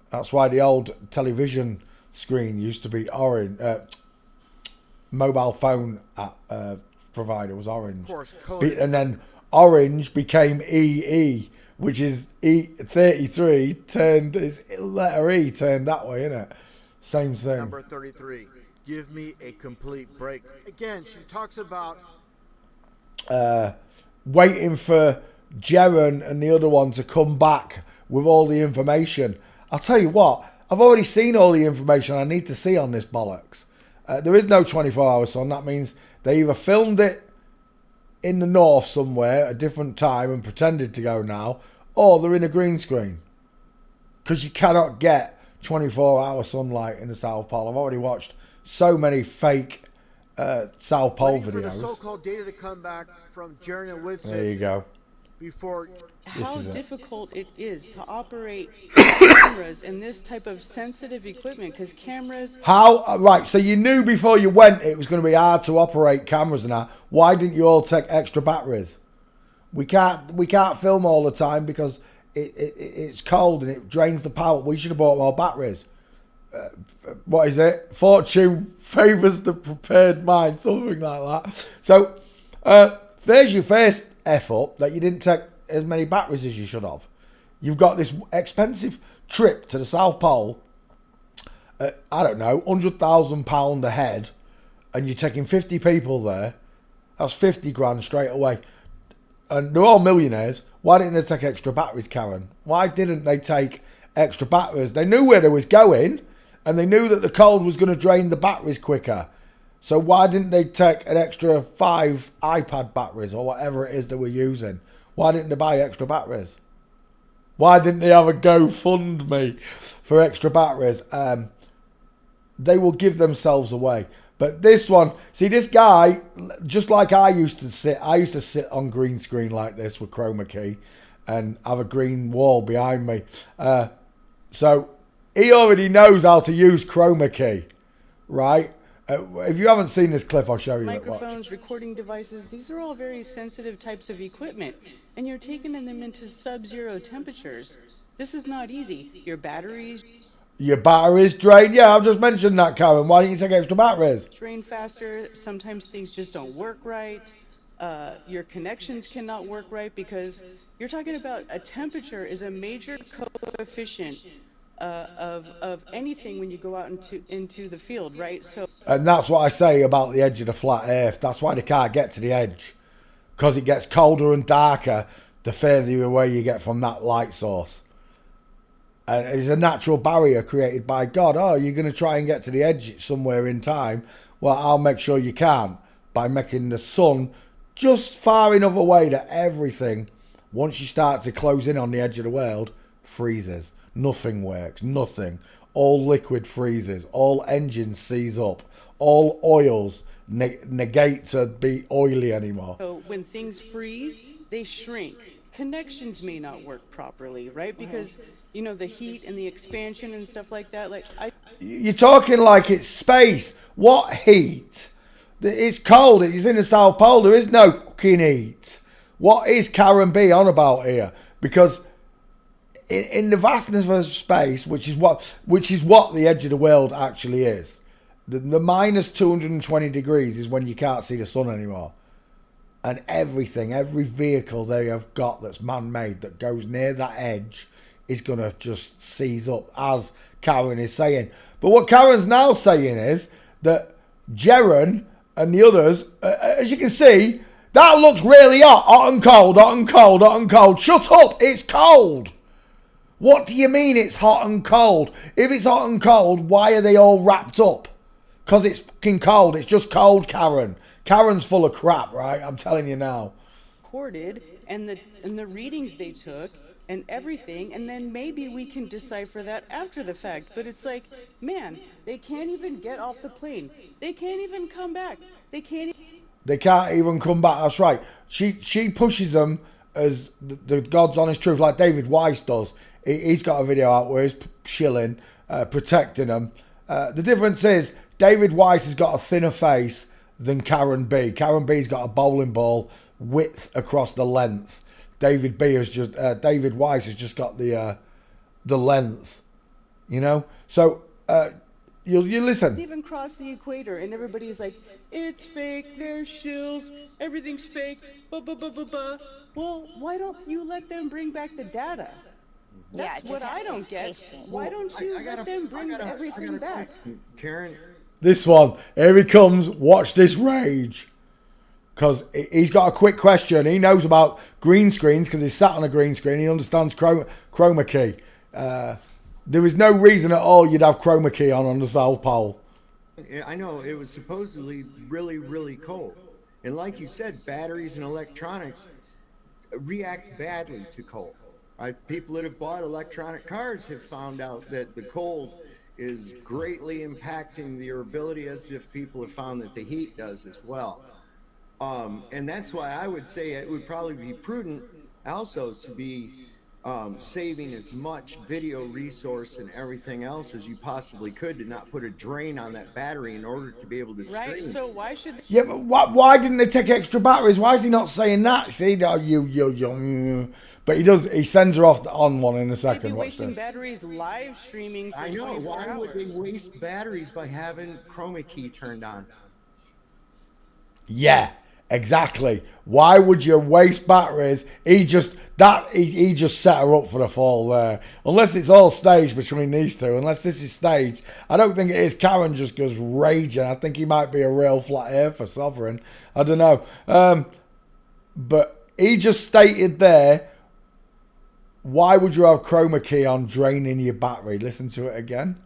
That's why the old television screen used to be orange. Mobile phone provider was orange. Of course, and then orange became EE, which is E33 turned, is letter E turned that way, isn't it? Same thing. Number 33. Give me a complete break. Again, she talks about waiting for Jaren and the other one to come back with all the information. I'll tell you what, I've already seen all the information I need to see on this bollocks. There is no 24-hour sun. That means they either filmed it in the north somewhere, a different time, and pretended to go now, or they're in a green screen. Because you cannot get 24-hour sunlight in the South Pole. I've already watched so many fake South Pole videos. For the so-called data to come back from Jaren and Woodson. There you go. Before how difficult it is to operate cameras and this type of sensitive equipment, because cameras... How? Right, so you knew before you went it was going to be hard to operate cameras and that. Why didn't you all take extra batteries? We can't film all the time because it's cold and it drains the power. We should have bought more batteries. What is it? Fortune favours the prepared mind, something like that. So, there's your first F up, that you didn't take as many batteries as you should have. You've got this expensive trip to the South Pole, I don't know, £100,000 a head, and you're taking 50 people there. That's 50 grand straight away. And they're all millionaires. Why didn't they take extra batteries, Karen? Why didn't they take extra batteries? They knew where they was going, and they knew that the cold was going to drain the batteries quicker. So why didn't they take an extra 5 iPad batteries or whatever it is that we're using? Why didn't they buy extra batteries? Why didn't they have a GoFundMe for extra batteries? They will give themselves away. But this one, see this guy, just like I used to sit on green screen like this with chroma key and have a green wall behind me. So he already knows how to use chroma key, right? If you haven't seen this clip, I'll show you. Microphones, recording devices, these are all very sensitive types of equipment, and you're taking them into sub-zero temperatures. This is not easy. Your batteries drain. Yeah, I've just mentioned that, Karen. Why didn't you take extra batteries? Drain faster. Sometimes things just don't work right. Your connections cannot work right because you're talking about a temperature is a major coefficient of anything when you go out into the field, right? So, and that's what I say about the edge of the flat earth. That's why they can't get to the edge, because it gets colder and darker the further away you get from that light source. And it's a natural barrier created by God. Oh, you're going to try and get to the edge somewhere in time. Well, I'll make sure you can by making the sun just far enough away that everything, once you start to close in on the edge of the world, freezes. Nothing works. Nothing. All liquid freezes. All engines seize up. All oils negate to be oily anymore. So when things freeze, they shrink. Connections may not work properly, right? Because, you know, the heat and the expansion and stuff like that. You're talking like it's space. What heat? It's cold. It's in the South Pole. There is no fucking heat. What is Karen B on about here? Because in the vastness of space, which is what the edge of the world actually is, the minus 220 degrees is when you can't see the sun anymore. And everything, every vehicle they have got that's man-made that goes near that edge is going to just seize up, as Karen is saying. But what Karen's now saying is that Jeren and the others, as you can see, that looks really hot and cold, hot and cold, hot and cold. Shut up, it's cold. What do you mean it's hot and cold? If it's hot and cold, why are they all wrapped up? Because it's fucking cold. It's just cold, Karen. Karen's full of crap, right? I'm telling you now. Recorded and the readings they took and everything, and then maybe we can decipher that after the fact. But it's like, man, they can't even get off the plane. They can't even come back. They can't even come back. That's right. She pushes them as the God's honest truth, like David Weiss does. He's got a video out where he's shilling, protecting them. The difference is David Weiss has got a thinner face than Karen B. Karen B's got a bowling ball width across the length. David Weiss has just got the length, you know. So you listen. Even cross the equator, and everybody's like, "It's fake. They're shills. Everything's fake." Well, why don't you let them bring back the data? That's what I don't get. Why don't you let them bring everything back? Karen. This one, here he comes. Watch this rage. Because he's got a quick question. He knows about green screens because he's sat on a green screen. He understands chroma key. There is no reason at all you'd have chroma key on the South Pole. I know, it was supposedly really, really cold. And like you said, batteries and electronics react badly to cold. Right? People that have bought electronic cars have found out that the cold is greatly impacting their ability, as if people have found that the heat does as well. And that's why I would say it would probably be prudent also to be saving as much video resource and everything else as you possibly could to not put a drain on that battery in order to be able to stream. Right, so why should they... Yeah, but why didn't they take extra batteries? Why is he not saying that? See, but he does. He sends her off on one in a second. They'd be Watch wasting this. batteries live streaming for I know. 24 Why hours. would they waste batteries by having chroma key turned on? Yeah, exactly. Why would you waste batteries? He just set her up for the fall there. Unless it's all staged between these two. Unless this is staged. I don't think it is. Karen just goes raging. I think he might be a real flat earther sovereign. I don't know. But he just stated there, why would you have chroma key on draining your battery? Listen to it again.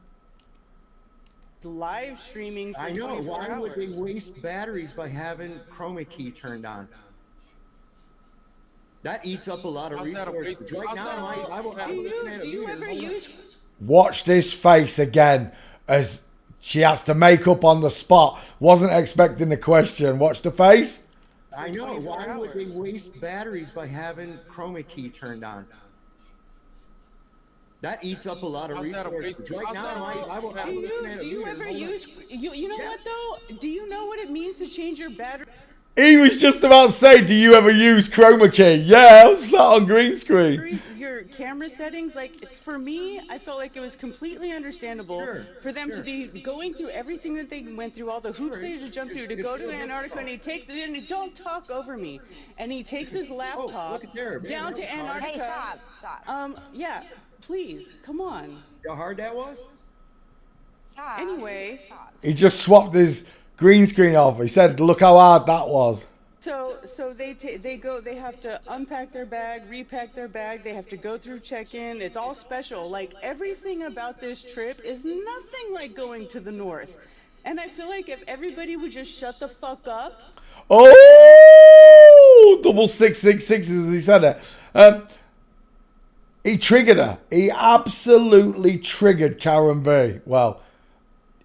Live streaming for I know. 24 Why hours. would they waste batteries by having chroma key turned on? That eats up a lot of resources. Right now, Do you ever use... Watch this face again as she has to make up on the spot. Wasn't expecting the question. Watch the face. I know. Why would they waste batteries by having chroma key turned on? That eats up a lot of resources. Right now, Do you ever use... You know what, though? Do you know what it means to change your battery? He was just about to say, do you ever use chroma key? Yeah, I was sat on green screen. Your camera settings, like, for me, I felt like it was completely understandable for them to be going through everything that they went through, all the hoops they just jumped through to go to Antarctica, and he takes... And don't talk over me. And he takes his laptop down to Antarctica. Hey, stop. Yeah. Please, come on. How hard that was? Anyway, He just swapped his green screen off. He said, "Look how hard that was." so they have to unpack their bag, repack their bag. They have to go through check-in. It's all special. Like everything about this trip is nothing like going to the north. And I feel like if everybody would just shut the fuck up. Oh, 6666 as he said it. He triggered her. He absolutely triggered Karen B. Well,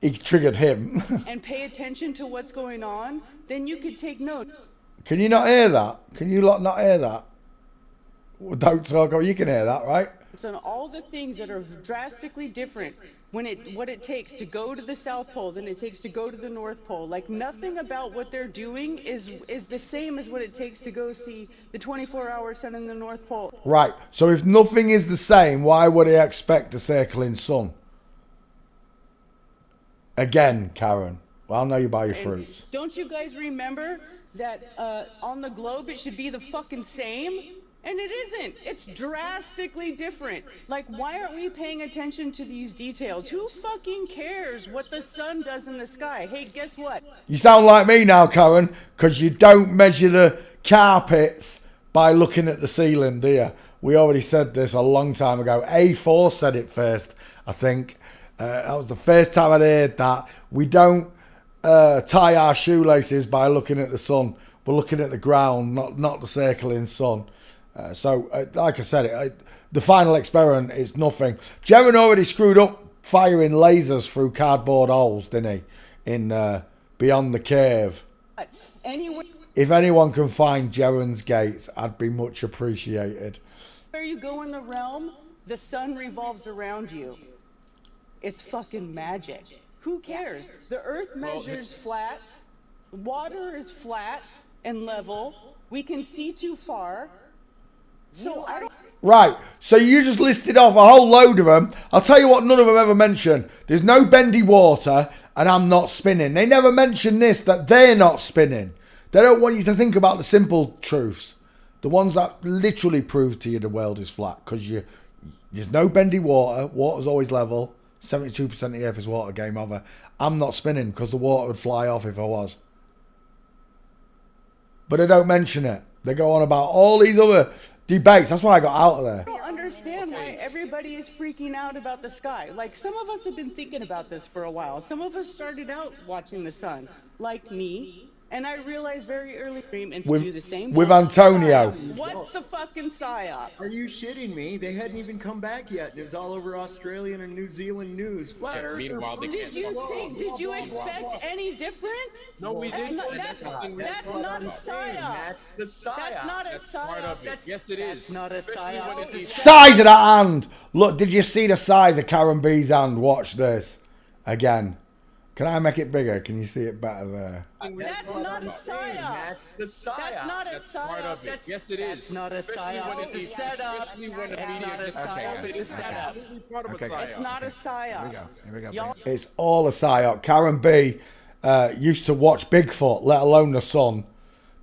he triggered him. And pay attention to what's going on, then you could take note. Can you not hear that? Can you lot not hear that? Well, don't talk. You can hear that, right? It's on all the things that are drastically different what it takes to go to the South Pole than it takes to go to the North Pole. Like nothing about what they're doing is the same as what it takes to go see the 24-hour sun in the North Pole. Right. So if nothing is the same, why would he expect a circling sun? Again, Karen. Well, I'll know you buy your fruits. Don't you guys remember that on the globe it should be the fucking same? And it isn't. It's drastically different. Like, why aren't we paying attention to these details? Who fucking cares what the sun does in the sky? Hey, guess what? You sound like me now, Karen, because you don't measure the carpets by looking at the ceiling, do you? We already said this a long time ago. A4 said it first, I think. That was the first time I'd heard that. We don't tie our shoelaces by looking at the sun. We're looking at the ground, not the circling sun. Like I said, the final experiment is nothing. Jaren already screwed up firing lasers through cardboard holes, didn't he? In Beyond the Cave. Anyway, if anyone can find Jaren's gates, I'd be much appreciated. Where you go in the realm, the sun revolves around you. It's fucking magic. Who cares? The earth measures flat. Water is flat and level. We can see too far. So I don't... Right, so you just listed off a whole load of them. I'll tell you what none of them ever mention. There's no bendy water and I'm not spinning. They never mention this, that they're not spinning. They don't want you to think about the simple truths. The ones that literally prove to you the world is flat. Because there's no bendy water. Water's always level. 72% of the earth is water, game over. I'm not spinning because the water would fly off if I was. But they don't mention it. They go on about all these other debates. That's why I got out of there. I don't understand why everybody is freaking out about the sky. Like, some of us have been thinking about this for a while. Some of us started out watching the sun, like me. And I realized very early and do the same with Antonio. What's the fucking psyop? Are you shitting me? They hadn't even come back yet. And it was all over Australian and New Zealand news. Meanwhile, they Did you expect any different? No, we didn't. That's not a psyop. That's the psyop. That's not a psyop. Yes, it is. That's not a psyop. It's a Size of that hand. Look, did you see the size of Karen B's hand? Watch this. Again. Can I make it bigger? Can you see it better there? That's not a psyop. That's the psyop. That's not a That's part psyop. of it. Yes, it is. That's not a psyop. It's a setup. It's not a psyop. It's a setup. It's not a psyop. Here we go. It's all a psyop. Karen B used to watch Bigfoot, let alone the sun.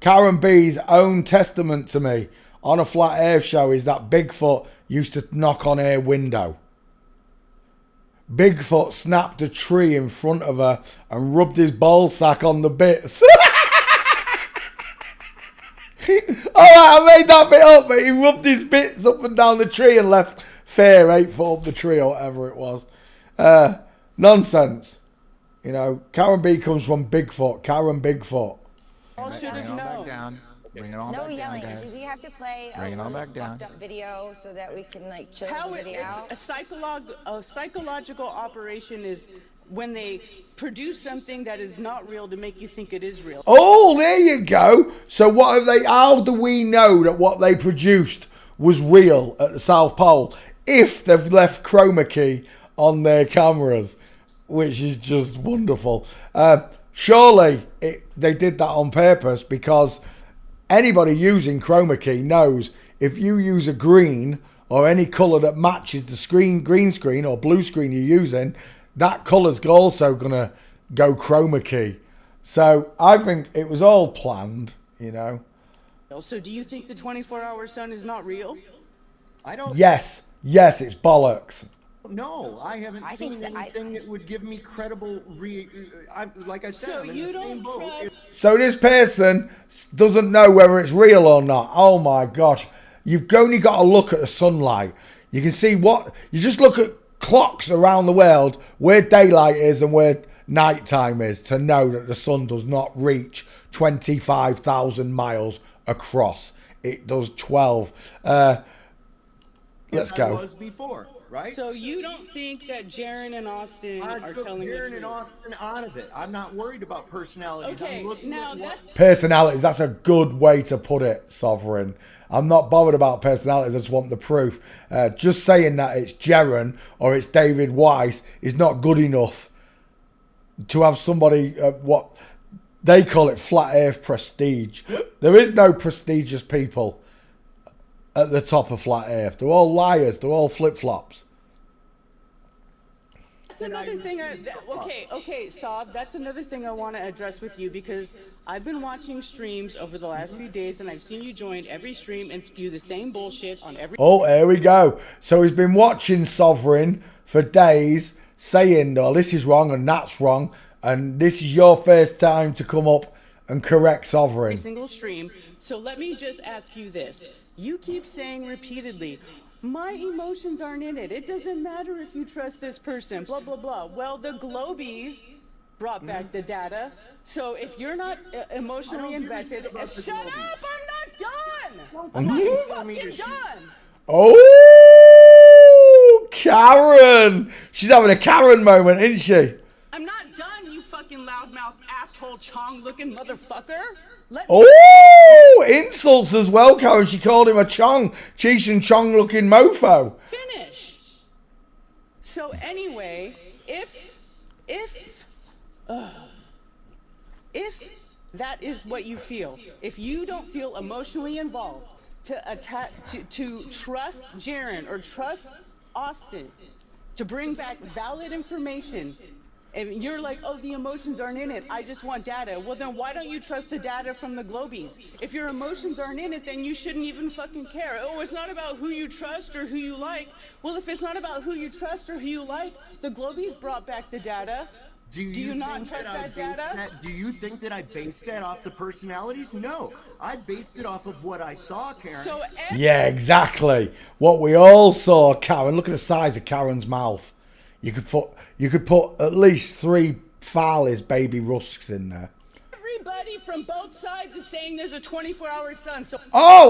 Karen B's own testament to me on a flat earth show is that Bigfoot used to knock on her window. Bigfoot snapped a tree in front of her and rubbed his ball sack on the bits. Alright, I made that bit up, but he rubbed his bits up and down the tree and left fair 8 foot up the tree or whatever it was. Nonsense. You know, Karen B comes from Bigfoot. Karen Bigfoot. All should have known. Bring it all back down, guys. Do we have to play a little fucked up video so that we can like chill the video out? A psychological operation is when they produce something that is not real to make you think it is real. Oh, there you go. So what have they? How do we know that what they produced was real at the South Pole if they've left chroma key on their cameras, which is just wonderful. Surely they did that on purpose because anybody using chroma key knows if you use a green or any colour that matches the green screen or blue screen you're using, that colour's also going to go chroma key. So I think it was all planned, you know. So do you think the 24-hour sun is not real? I don't. Yes, Yes, it's bollocks. No, I haven't seen anything that would give me credible. Like I said, So I'm in you the don't same boat. trust- So this person doesn't know whether it's real or not. Oh my gosh. You've only got to look at the sunlight. You can see you just look at clocks around the world where daylight is and where nighttime is to know that the sun does not reach 25,000 miles across. It does 12. Let's go. Was before, right? So you don't think that Jaron and Austin I are took telling the Jaron truth? and Austin out of it. I'm not worried about personalities. Okay, I'm looking now at what. Personalities, that's a good way to put it, Sovereign. I'm not bothered about personalities, I just want the proof. Just saying that it's Jaron or it's David Weiss is not good enough to have somebody, what they call it, flat earth prestige. There is no prestigious people at the top of flat earth. They're all liars, they're all flip-flops. That's another thing. Okay, Saab. That's another thing I want to address with you because I've been watching streams over the last few days, and I've seen you join every stream and spew the same bullshit on every. Oh, here we go. So he's been watching Sovereign for days, saying, "Oh, this is wrong and that's wrong," and this is your first time to come up and correct Sovereign. Single stream. So let me just ask you this: you keep saying repeatedly, my emotions aren't in it. It doesn't matter if you trust this person, blah, blah, blah. Well, the Globies brought back the data. So if you're not emotionally invested, shut up, I'm not done. I'm not fucking done. Oh, Karen. She's having a Karen moment, isn't she? I'm not done, you fucking loudmouth asshole chong looking motherfucker. Oh, insults as well, Karen. She called him a chong, Cheech and Chong looking mofo. Finish. So anyway, if that is what you feel, if you don't feel emotionally involved to trust Jaron or trust Austin to bring back valid information, and you're like, oh, the emotions aren't in it, I just want data. Well, then why don't you trust the data from the Globies? If your emotions aren't in it, then you shouldn't even fucking care. Oh, it's not about who you trust or who you like. Well, if it's not about who you trust or who you like, the Globies brought back the data. Do you not trust that data? Do you think that I based that off the personalities? No, I based it off of what I saw, Karen. So yeah, exactly. What we all saw, Karen. Look at the size of Karen's mouth. You could put at least 3 Farley's baby rusks in there. Everybody from both sides is saying there's a 24-hour sun. So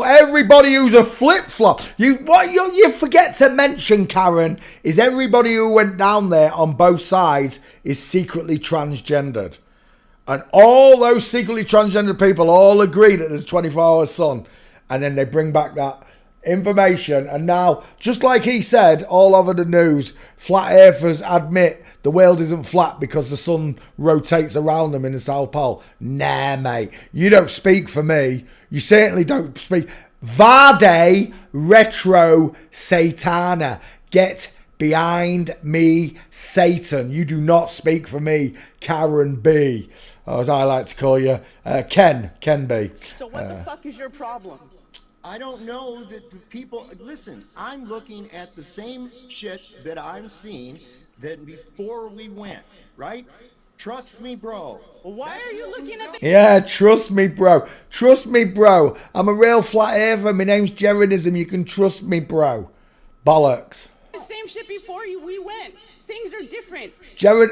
everybody who's a flip-flop. You forget to mention, Karen, is everybody who went down there on both sides is secretly transgendered. And all those secretly transgendered people all agree that there's a 24-hour sun. And then they bring back that information, and now, just like he said all over the news, flat earthers admit the world isn't flat because the sun rotates around them in the South Pole. Nah, mate, you don't speak for me. You certainly don't speak. Vade retro satana. Get behind me, Satan. You do not speak for me, Karen B, or as I like to call you, Ken B. So what the fuck is your problem? I don't know that the people, listen, I'm looking at the same shit that I'm seeing than before we went, right? Trust me, bro. Why are you looking at the... Yeah, trust me, bro. Trust me, bro. I'm a real flat earther. My name's Jaronism. You can trust me, bro. Bollocks. The same shit before we went. Things are different.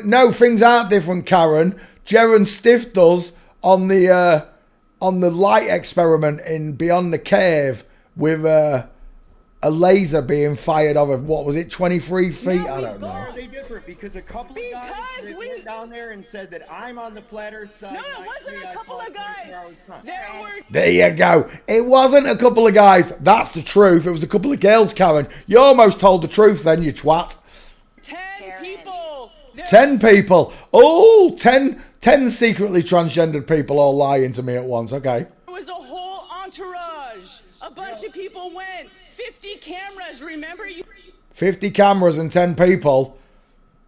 No, things aren't different, Karen. Jaron stiffed us on the light experiment in Beyond the Cave with a laser being fired over, what was it, 23 feet? I don't know. Are they different? Because a couple of guys went down there and said that I'm on the flat earth side. No, it wasn't a couple of guys. There you go. It wasn't a couple of guys. That's the truth. It was a couple of girls, Karen. You almost told the truth then, you twat. 10 people. 10 people. Oh, 10 secretly transgendered people all lying to me at once. Okay. There was a whole entourage. A bunch of people went. 50 cameras, remember? 50 cameras and 10 people.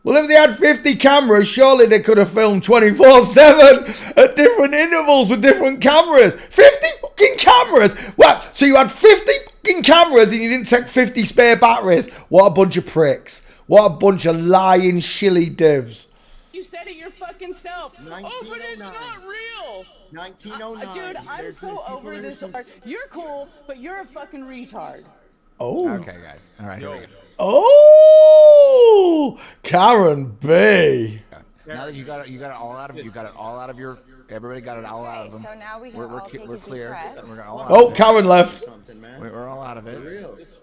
Well, if they had 50 cameras, surely they could have filmed 24/7 at different intervals with different cameras. 50 fucking cameras. What? So you had 50 fucking cameras and you didn't take 50 spare batteries. What a bunch of pricks. What a bunch of lying shilly divs. You said it your fucking self. Oh, but it's not real. 1909. Dude, I'm There's so people over that are this some- art. You're cool, but you're a fucking retard. Oh. Okay, guys. All right, here we go. Oh, Karen B. Now that you got it all out of your. Everybody got it all out of them. So now we can We're all take a we're deep clear. breath. We're all out Oh, of it. Karen left. Something, man. We're all out of it.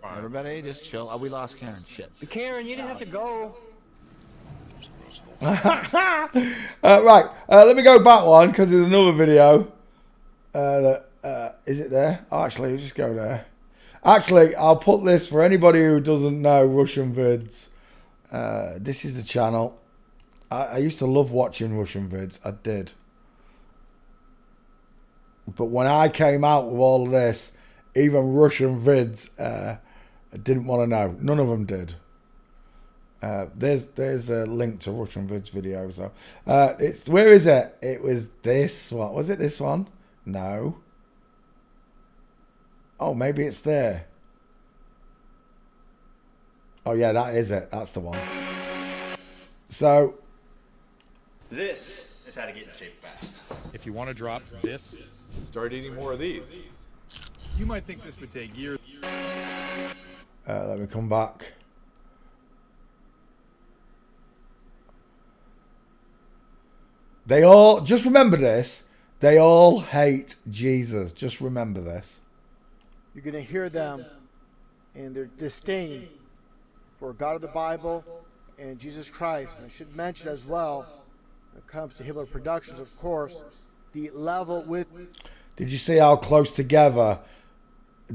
Everybody, just chill. Oh, we lost Karen. Shit. Karen, you didn't have to go. Right, let me go back one because there's another video. Is it there? Oh, actually, just go there. Actually, I'll put this for anybody who doesn't know Russian vids. This is the channel. I used to love watching Russian vids. I did. But when I came out with all of this, even Russian vids didn't want to know. None of them did. There's a link to Russian vids video. So it's where is it? It was this one. Was it this one? No. Oh, maybe it's there. Oh yeah, that is it. That's the one. So this is how to get in shape fast. If you want to drop this, start eating more of these. You might think this would take years. Let me come back. They all, just remember this, they all hate Jesus. Just remember this. You're going to hear them in their disdain for God of the Bible and Jesus Christ. And I should mention as well, when it comes to Hibbler Productions, of course, the level with... Did you see how close together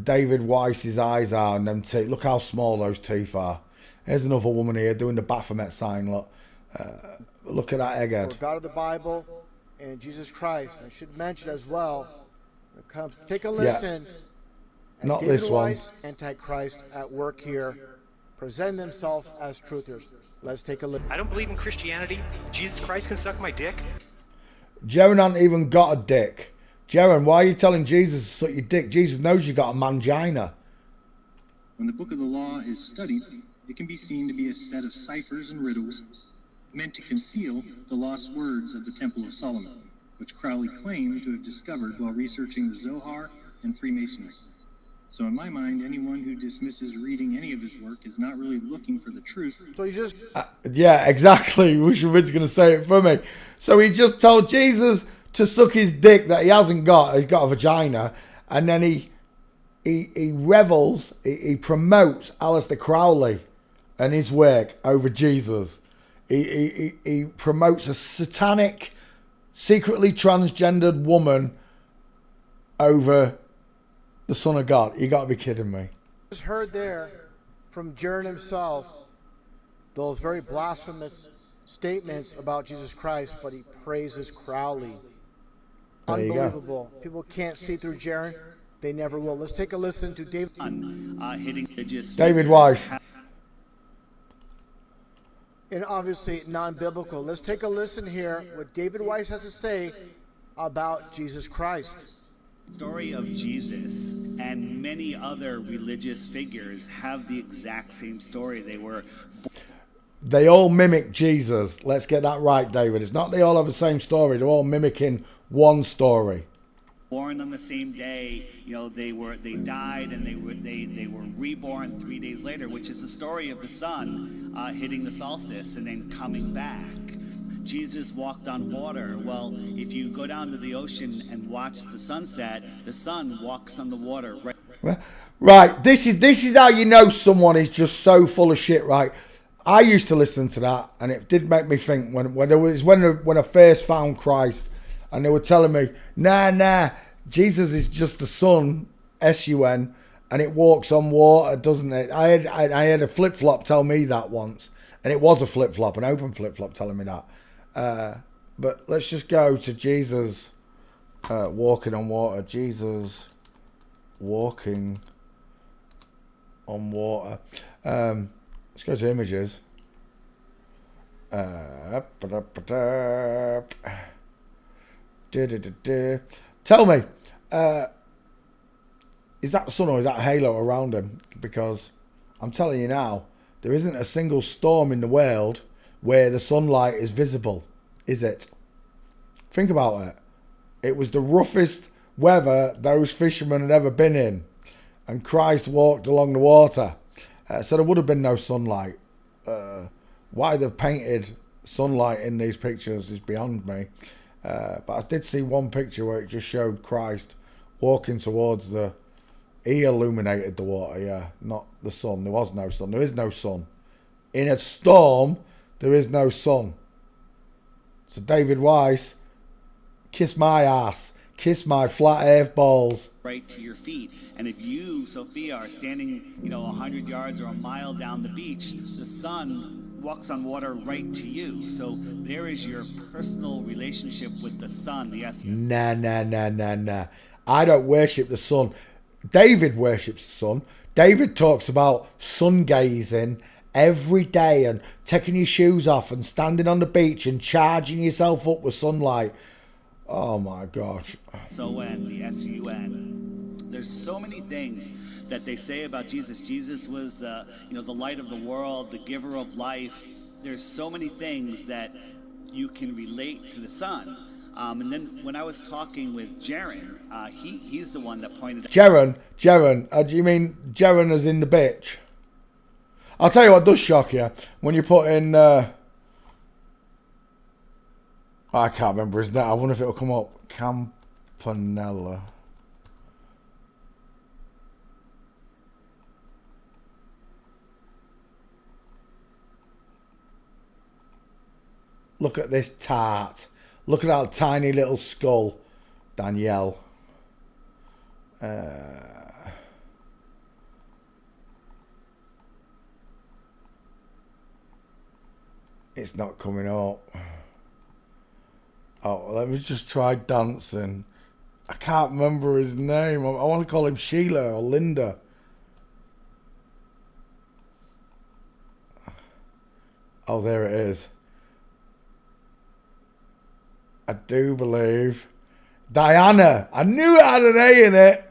David Weiss's eyes are and them teeth? Look how small those teeth are. Here's another woman here doing the Baphomet sign. Look. Look at that egghead. For God of the Bible and Jesus Christ. And I should mention as well, when it comes, take a listen. Yeah. Not David this one. Weiss, Antichrist at work here, presenting themselves as truthers. Let's take a look. I don't believe in Christianity. Jesus Christ can suck my dick. Jaren hasn't even got a dick. Jaren, why are you telling Jesus to suck your dick? Jesus knows you got a mangina. When the book of the law is studied, it can be seen to be a set of ciphers and riddles meant to conceal the lost words of the Temple of Solomon, which Crowley claimed to have discovered while researching the Zohar and Freemasonry. So in my mind, anyone who dismisses reading any of his work is not really looking for the truth. So you just... Yeah, exactly. Wishavid's going to say it for me. So he just told Jesus to suck his dick that he hasn't got. He's got a vagina. And then he revels, he promotes Aleister Crowley and his work over Jesus. He promotes a satanic, secretly transgendered woman over the Son of God. You got to be kidding me. Just heard there from Jaren himself those very blasphemous statements about Jesus Christ, but he praises Crowley. There you go. Unbelievable. People can't see through Jaren. They never will. Let's take a listen to David. David Weiss. And obviously non-biblical. Let's take a listen here what David Weiss has to say about Jesus Christ. Story of Jesus and many other religious figures have the exact same story. They all mimic Jesus. Let's get that right, David. It's not they all have the same story. They're all mimicking one story. Born on the same day, they died and they were reborn 3 days later, which is the story of the sun hitting the solstice and then coming back. Jesus walked on water. Well, if you go down to the ocean and watch the sunset, the sun walks on the water. Right. This is how you know someone is just so full of shit. Right. I used to listen to that, and it did make me think when I first found Christ, and they were telling me, nah, Jesus is just the sun, S-U-N, and it walks on water, doesn't it? I had a flip flop tell me that once, and it was a flip flop, an open flip flop telling me that. But let's just go to Jesus walking on water. Jesus walking on water. Let's go to images. Tell me, is that the sun or is that a halo around him? Because I'm telling you now, there isn't a single storm in the world where the sunlight is visible, is it? Think about it. It was the roughest weather those fishermen had ever been in, and Christ walked along the water. So there would have been no sunlight. Why they've painted sunlight in these pictures is beyond me. But I did see one picture where it just showed Christ walking towards the... He illuminated the water, yeah, not the sun. There was no sun. There is no sun. In a storm, there is no sun. So David Weiss, kiss my ass. Kiss my flat earth balls. Right to your feet. And if you, Sophia, are standing, 100 yards or a mile down the beach, the sun walks on water right to you. So there is your personal relationship with the sun. Yes. Nah. I don't worship the sun. David worships the sun. David talks about sun gazing every day and taking your shoes off and standing on the beach and charging yourself up with sunlight. Oh my gosh. S-O-N, the S-U-N. There's so many things that they say about Jesus. Jesus was the light of the world, the giver of life. There's so many things that you can relate to the sun. And then when I was talking with Jaron, he's the one that pointed out. Jaron, do you mean Jaron as in the bitch? I'll tell you what does shock you. When you put in... I can't remember his name. I wonder if it'll come up. Campanella. Look at this tart. Look at that tiny little skull. Danielle. It's not coming up. Oh, let me just try dancing. I can't remember his name. I want to call him Sheila or Linda. Oh, there it is. I do believe. Diana. I knew it had an A in it.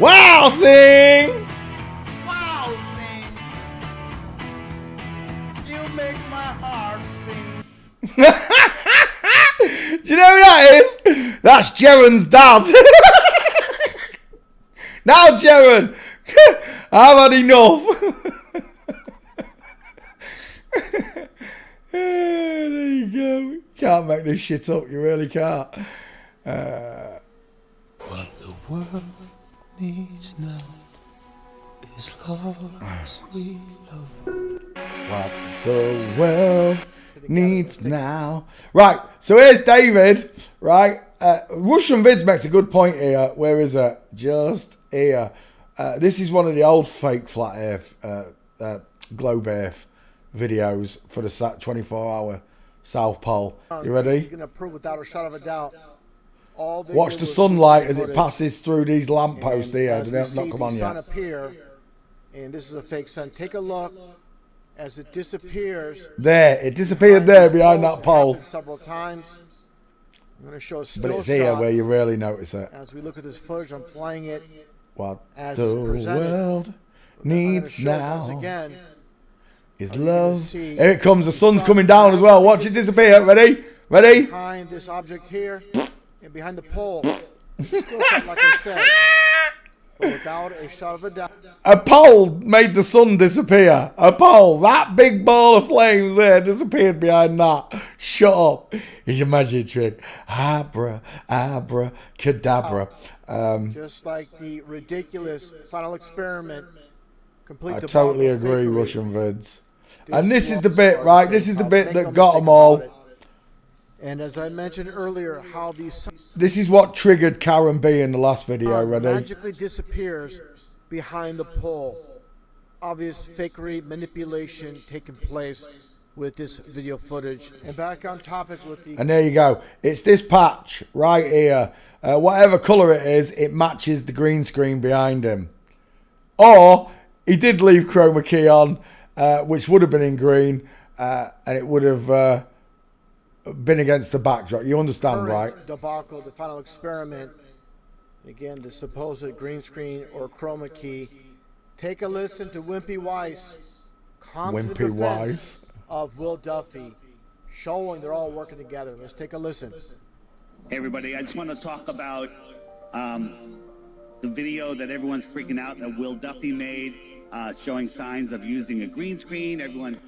Wow thing! Make my heart sing. Do you know who that is? That's Jaron's dad. Now, Jaron, I've had enough. There you go. Can't make this shit up. You really can't. What the world needs now is love, sweet love. What the world needs now. Right, so here's David, right? Russian Vids makes a good point here. Where is it? Just here. This is one of the old fake flat earth, globe earth videos for the 24-hour South Pole. You ready? He's going to prove without a shot of a doubt. Watch the sunlight as it passes through these lampposts here. They don't come on yet. Appear, and this is a fake sun. Take a look. As it disappears, it disappeared there behind that pole. Several times. I'm going to show a still but it's here shot where you really notice it. As we look at this footage, I'm playing it. What as the world needs now again, is love. Here it comes. The sun's coming down as well. Watch it disappear. Ready? Ready? Behind this object here, and behind the pole. Still shot, like I said. But without a shot of a doubt. A pole made the sun disappear. A pole. That big ball of flames there disappeared behind that. Shut up. It's a magic trick. Abra, abra, cadabra. Just like the ridiculous final experiment. Complete. I totally agree, Russian Vids. And this is the bit, right? This is the bit that got them all. And as I mentioned earlier, how these... This is what triggered Karen B in the last video, ready? Magically disappears behind the pole. Obvious fakery, manipulation taking place with this video footage. And back on topic with the... And there you go. It's this patch right here. Whatever colour it is, it matches the green screen behind him. Or, he did leave chroma key on, which would have been in green, and it would have... been against the backdrop. You understand, right? current debacle, the final experiment. Again, the supposed green screen or chroma key. Take a listen to Wimpy Weiss come to the Wimpy defense Weiss. of Will Duffy, showing they're all working together. Let's take a listen. Hey everybody, I just want to talk about the video that everyone's freaking out that Will Duffy made, showing signs of using a green screen. Everyone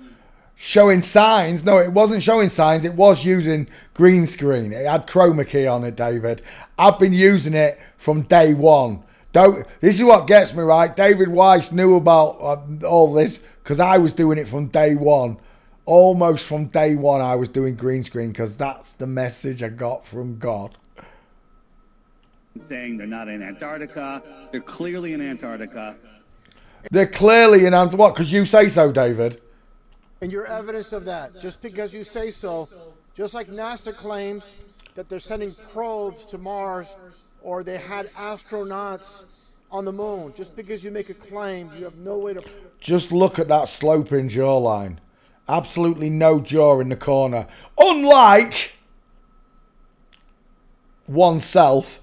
Showing signs? No, it wasn't showing signs. It was using green screen. It had chroma key on it, David. I've been using it from day one. This is what gets me, right? David Weiss knew about all this because I was doing it from day one. Almost from day one, I was doing green screen because that's the message I got from God. saying they're not in Antarctica. They're clearly in Antarctica. They're clearly in Antarctica. What? Because you say so, David. And your evidence of that, just because you say so, just like NASA claims that they're sending probes to Mars or they had astronauts on the moon, just because you make a claim, you have no way to... Just look at that sloping jawline. Absolutely no jaw in the corner. Unlike oneself,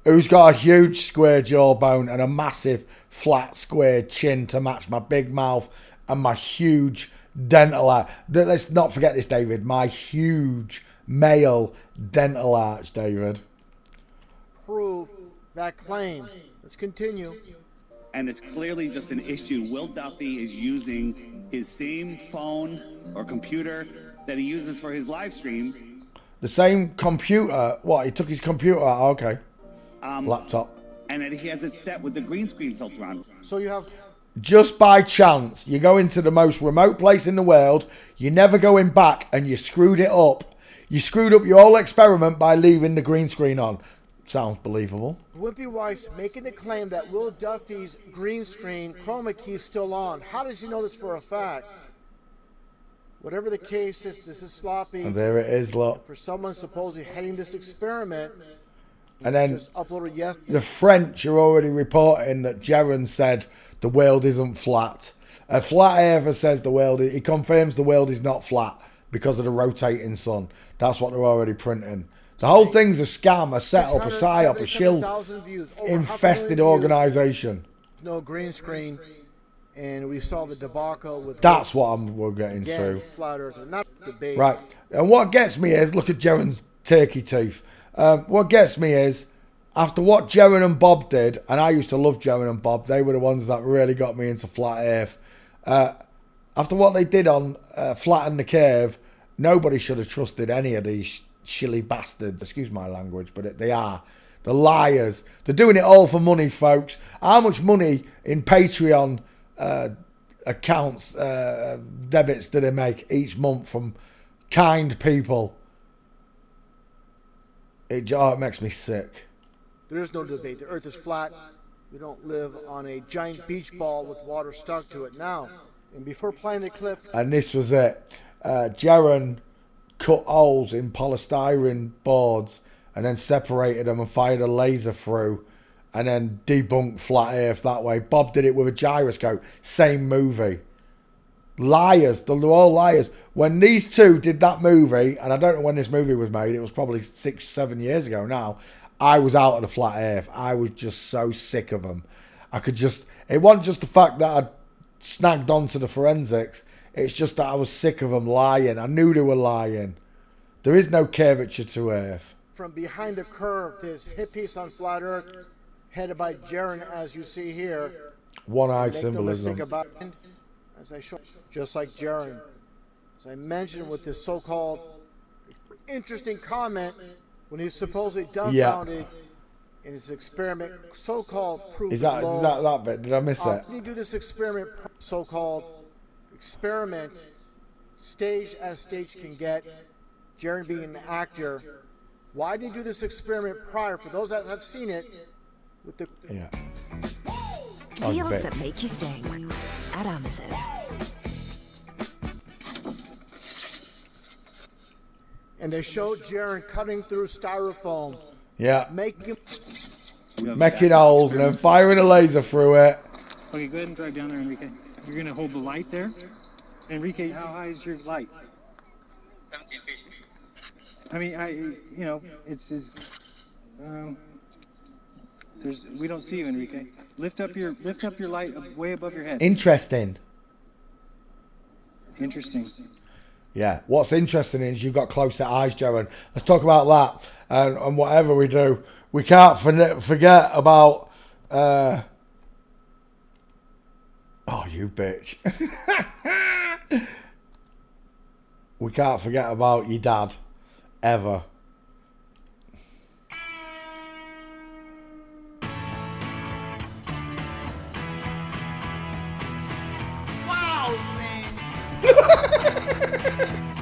who's got a huge square jawbone and a massive flat square chin to match my big mouth and my huge dental arch. Let's not forget this, David. My huge male dental arch, David. Prove that claim. Let's continue. And it's clearly just an issue. Will Duffy is using his same phone or computer that he uses for his live streams. The same computer? What? He took his computer out? Okay. Laptop. And then he has it set with the green screen filter on. So you have... Just by chance, you go into the most remote place in the world, you're never going back, and you screwed it up. You screwed up your whole experiment by leaving the green screen on. Sounds believable. Wimpy Weiss making the claim that Will Duffy's green screen chroma key is still on. How does he know this for a fact? Whatever the case is, this is sloppy. And there it is, look. For someone supposedly heading this experiment, and then just uploaded yesterday. The French are already reporting that Jaron said the world isn't flat. A flat earther says the world, he confirms the world is not flat because of the rotating sun. That's what they're already printing. The whole thing's a scam, a setup, a psyop, a shill infested organisation. No green screen, and we saw the debacle with... That's what we're getting to. Flat Earther, not debate. Right, and what gets me is, look at Jaron's turkey teeth. What gets me is, after what Jaron and Bob did, and I used to love Jaron and Bob, they were the ones that really got me into Flat Earth. After what they did on Flatten the Curve, nobody should have trusted any of these shilly bastards. Excuse my language, but they are. The liars. They're doing it all for money, folks. How much money in Patreon accounts, debits do they make each month from kind people? It makes me sick. There is no debate. The Earth is flat. We don't live on a giant beach ball with water stuck to it now. And before playing the clip... And this was it. Jaron cut holes in polystyrene boards and then separated them and fired a laser through and then debunked Flat Earth that way. Bob did it with a gyroscope. Same movie. Liars. They're all liars. When these two did that movie, and I don't know when this movie was made, it was probably 6-7 years ago now, I was out of the Flat Earth. I was just so sick of them. It wasn't just the fact that I'd snagged onto the forensics. It's just that I was sick of them lying. I knew they were lying. There is no curvature to Earth. From behind the curve, this hit piece on Flat Earth, headed by Jaron, as you see here. One-eyed symbolism. As I show, just like Jaron. As I mentioned with this so-called interesting comment when he supposedly dumbfounded in his experiment, so-called proof. Is that bit? Did I miss that? Can you do this experiment, so-called experiment, stage as stage can get, Jaron being an actor? Why did you do this experiment prior? For those that have seen it, with the deals that make you sing at Amazon. And they showed Jaron cutting through styrofoam. Yeah. Making holes and then firing a laser through it. Okay, go ahead and drive down there, Enrique. You're going to hold the light there. Enrique, how high is your light? 17 feet. I mean, it's his. We don't see you, Enrique. Lift up your light way above your head. Interesting. Interesting. Yeah. What's interesting is you've got close set eyes, Joe, and let's talk about that. And whatever we do, we can't forget about. Oh, you bitch. We can't forget about your dad, ever. Wow, man.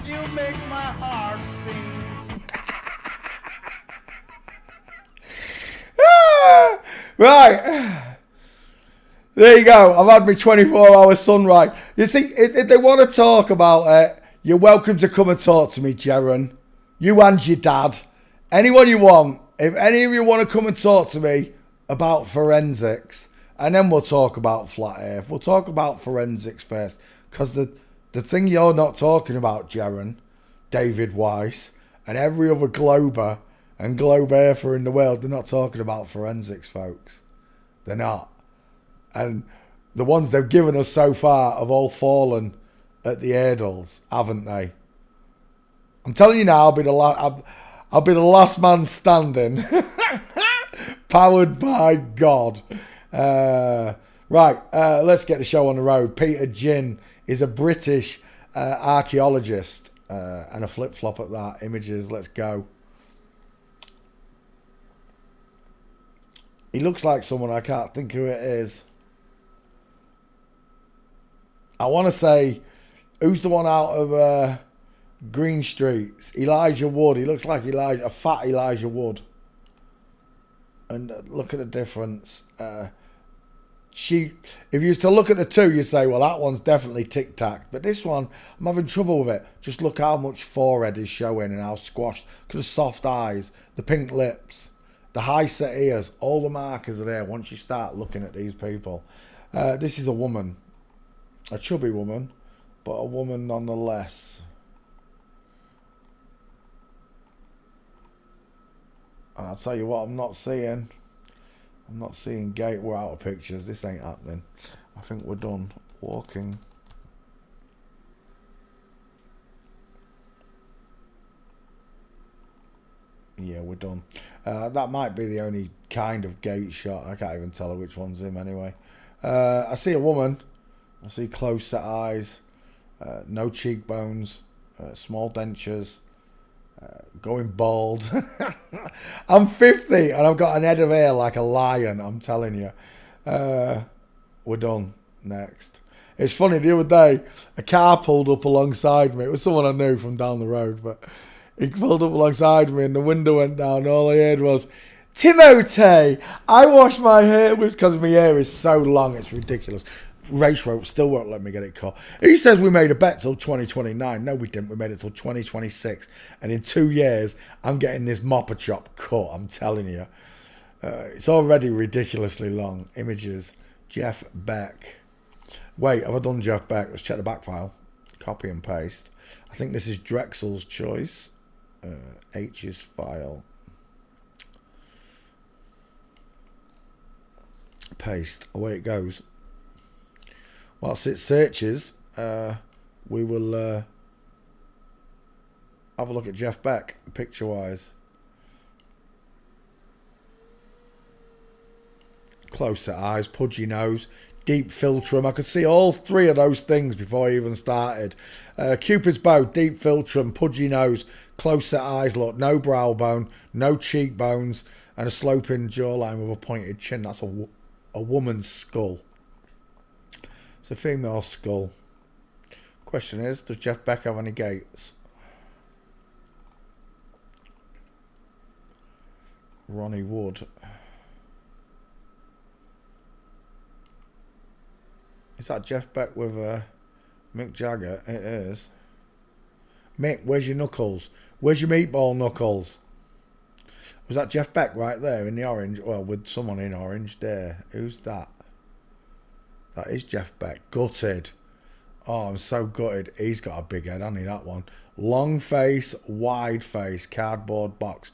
You make my heart sing. Right. There you go. I've had my 24-hour sunrise. You see, if they want to talk about it, you're welcome to come and talk to me, Jaron. You and your dad. Anyone you want. If any of you want to come and talk to me about forensics, and then we'll talk about flat earth. We'll talk about forensics first. Because the thing you're not talking about, Jaron, David Weiss, and every other glober and globe earther in the world, they're not talking about forensics, folks. They're not. And the ones they've given us so far have all fallen at the hurdles, haven't they? I'm telling you now, I'll be the last man standing, powered by God. Right, let's get the show on the road. Peter Ginn is a British archaeologist, and a flip flop at that. Images, let's go. He looks like someone, I can't think who it is. I want to say, who's the one out of Green Streets? Elijah Wood. He looks like a fat Elijah Wood. And look at the difference. If you used to look at the two, you'd say, well, that one's definitely Tic Tac. But this one, I'm having trouble with it. Just look how much forehead is showing and how squashed. Look at the soft eyes, the pink lips, the high set ears. All the markers are there once you start looking at these people. This is a woman. A chubby woman, but a woman nonetheless. And I'll tell you what, I'm not seeing gate. We're out of pictures. This ain't happening. I think we're done walking. Yeah, we're done. That might be the only kind of gate shot. I can't even tell which one's him anyway. I see a woman. I see close set eyes, no cheekbones, small dentures, going bald. I'm 50 and I've got an head of hair like a lion, I'm telling you. We're done. Next. It's funny, the other day, a car pulled up alongside me. It was someone I knew from down the road, but he pulled up alongside me and the window went down and all I heard was, Timothy, I wash my hair because my hair is so long, it's ridiculous. Race rope still won't let me get it cut. He says we made a bet till 2029. No, we didn't. We made it till 2026. And in 2 years, I'm getting this mopper chop cut. I'm telling you. It's already ridiculously long. Images. Jeff Beck. Wait, have I done Jeff Beck? Let's check the back file. Copy and paste. I think this is Drexel's choice. H's file. Paste. Away it goes. Whilst it searches, we will have a look at Jeff Beck, picture-wise. Close set eyes, pudgy nose, deep philtrum. I could see all three of those things before I even started. Cupid's bow, deep philtrum, pudgy nose, close set eyes, look, no brow bone, no cheekbones, and a sloping jawline with a pointed chin. That's a woman's skull. It's a female skull. Question is, does Jeff Beck have any gates? Ronnie Wood. Is that Jeff Beck with Mick Jagger? It is. Mick, where's your knuckles? Where's your meatball knuckles? Was that Jeff Beck right there in the orange? Well, with someone in orange there. Who's that? That is Jeff Beck. Gutted. Oh, I'm so gutted. He's got a big head, hasn't he, that one? Long face, wide face, cardboard box.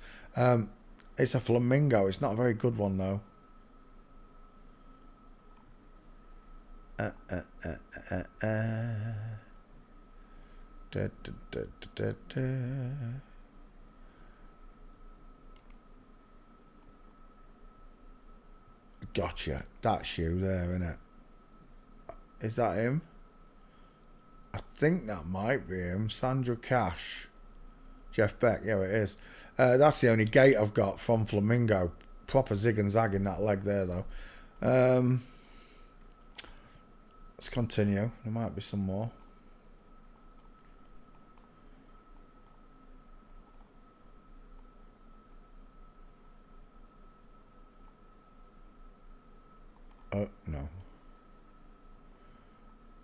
It's a flamingo. It's not a very good one though. Gotcha. That's you there, innit? Is that him? I think that might be him. Sandra Cash. Jeff Beck. Yeah, it is. That's the only gate I've got from Flamingo. Proper zig and zag in that leg there, though. Let's continue. There might be some more. Oh, no.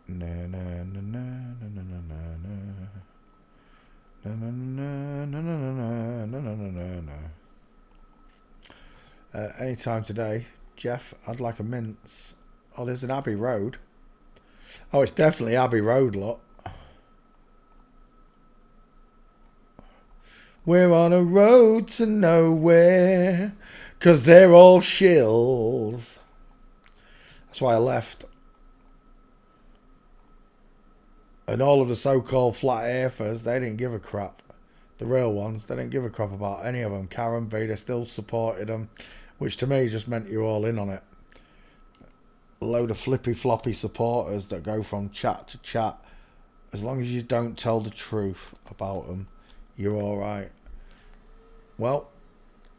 Na na na na na na na na na na na na na. Anytime today, Jeff, I'd like a mince. Oh, there's an Abbey Road. Oh, it's definitely Abbey Road, look. We're on a road to nowhere, 'cause they're all shills. That's why I left. And all of the so-called flat earthers, they didn't give a crap. The real ones, they didn't give a crap about any of them. Karen B, they still supported them, which to me just meant you're all in on it. A load of flippy floppy supporters that go from chat to chat. As long as you don't tell the truth about them, you're alright. Well,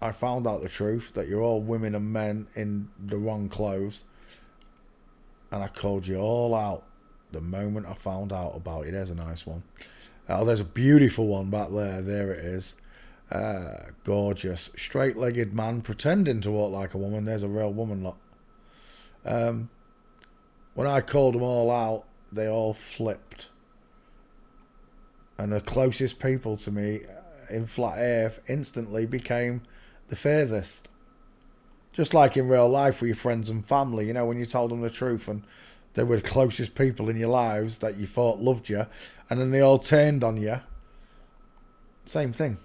I found out the truth, that you're all women and men in the wrong clothes. And I called you all out the moment I found out about you. There's a nice one. Oh, there's a beautiful one back there. There it is. Gorgeous. Straight-legged man pretending to walk like a woman. There's a real woman, look. When I called them all out, they all flipped. And the closest people to me in flat earth instantly became the furthest. Just like in real life with your friends and family, you know, when you told them the truth and they were the closest people in your lives that you thought loved you, and then they all turned on you. Same thing.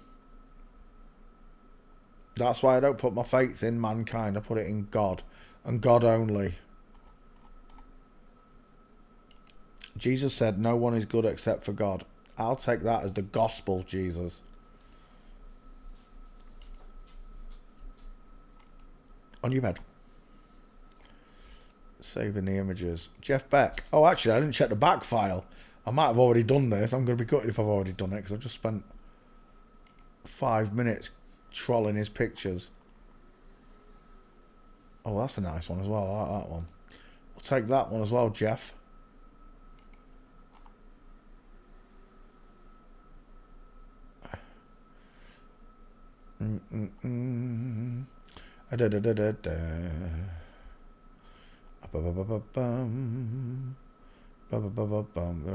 That's why I don't put my faith in mankind. I put it in God, and God only. Jesus said no one is good except for God. I'll take that as the gospel, Jesus. On your bed. Saving the images. Jeff Beck. Oh, actually, I didn't check the back file. I might have already done this. I'm going to be gutted if I've already done it, because I've just spent 5 minutes trolling his pictures. Oh, that's a nice one as well. I like that one. We'll take that one as well, Jeff. There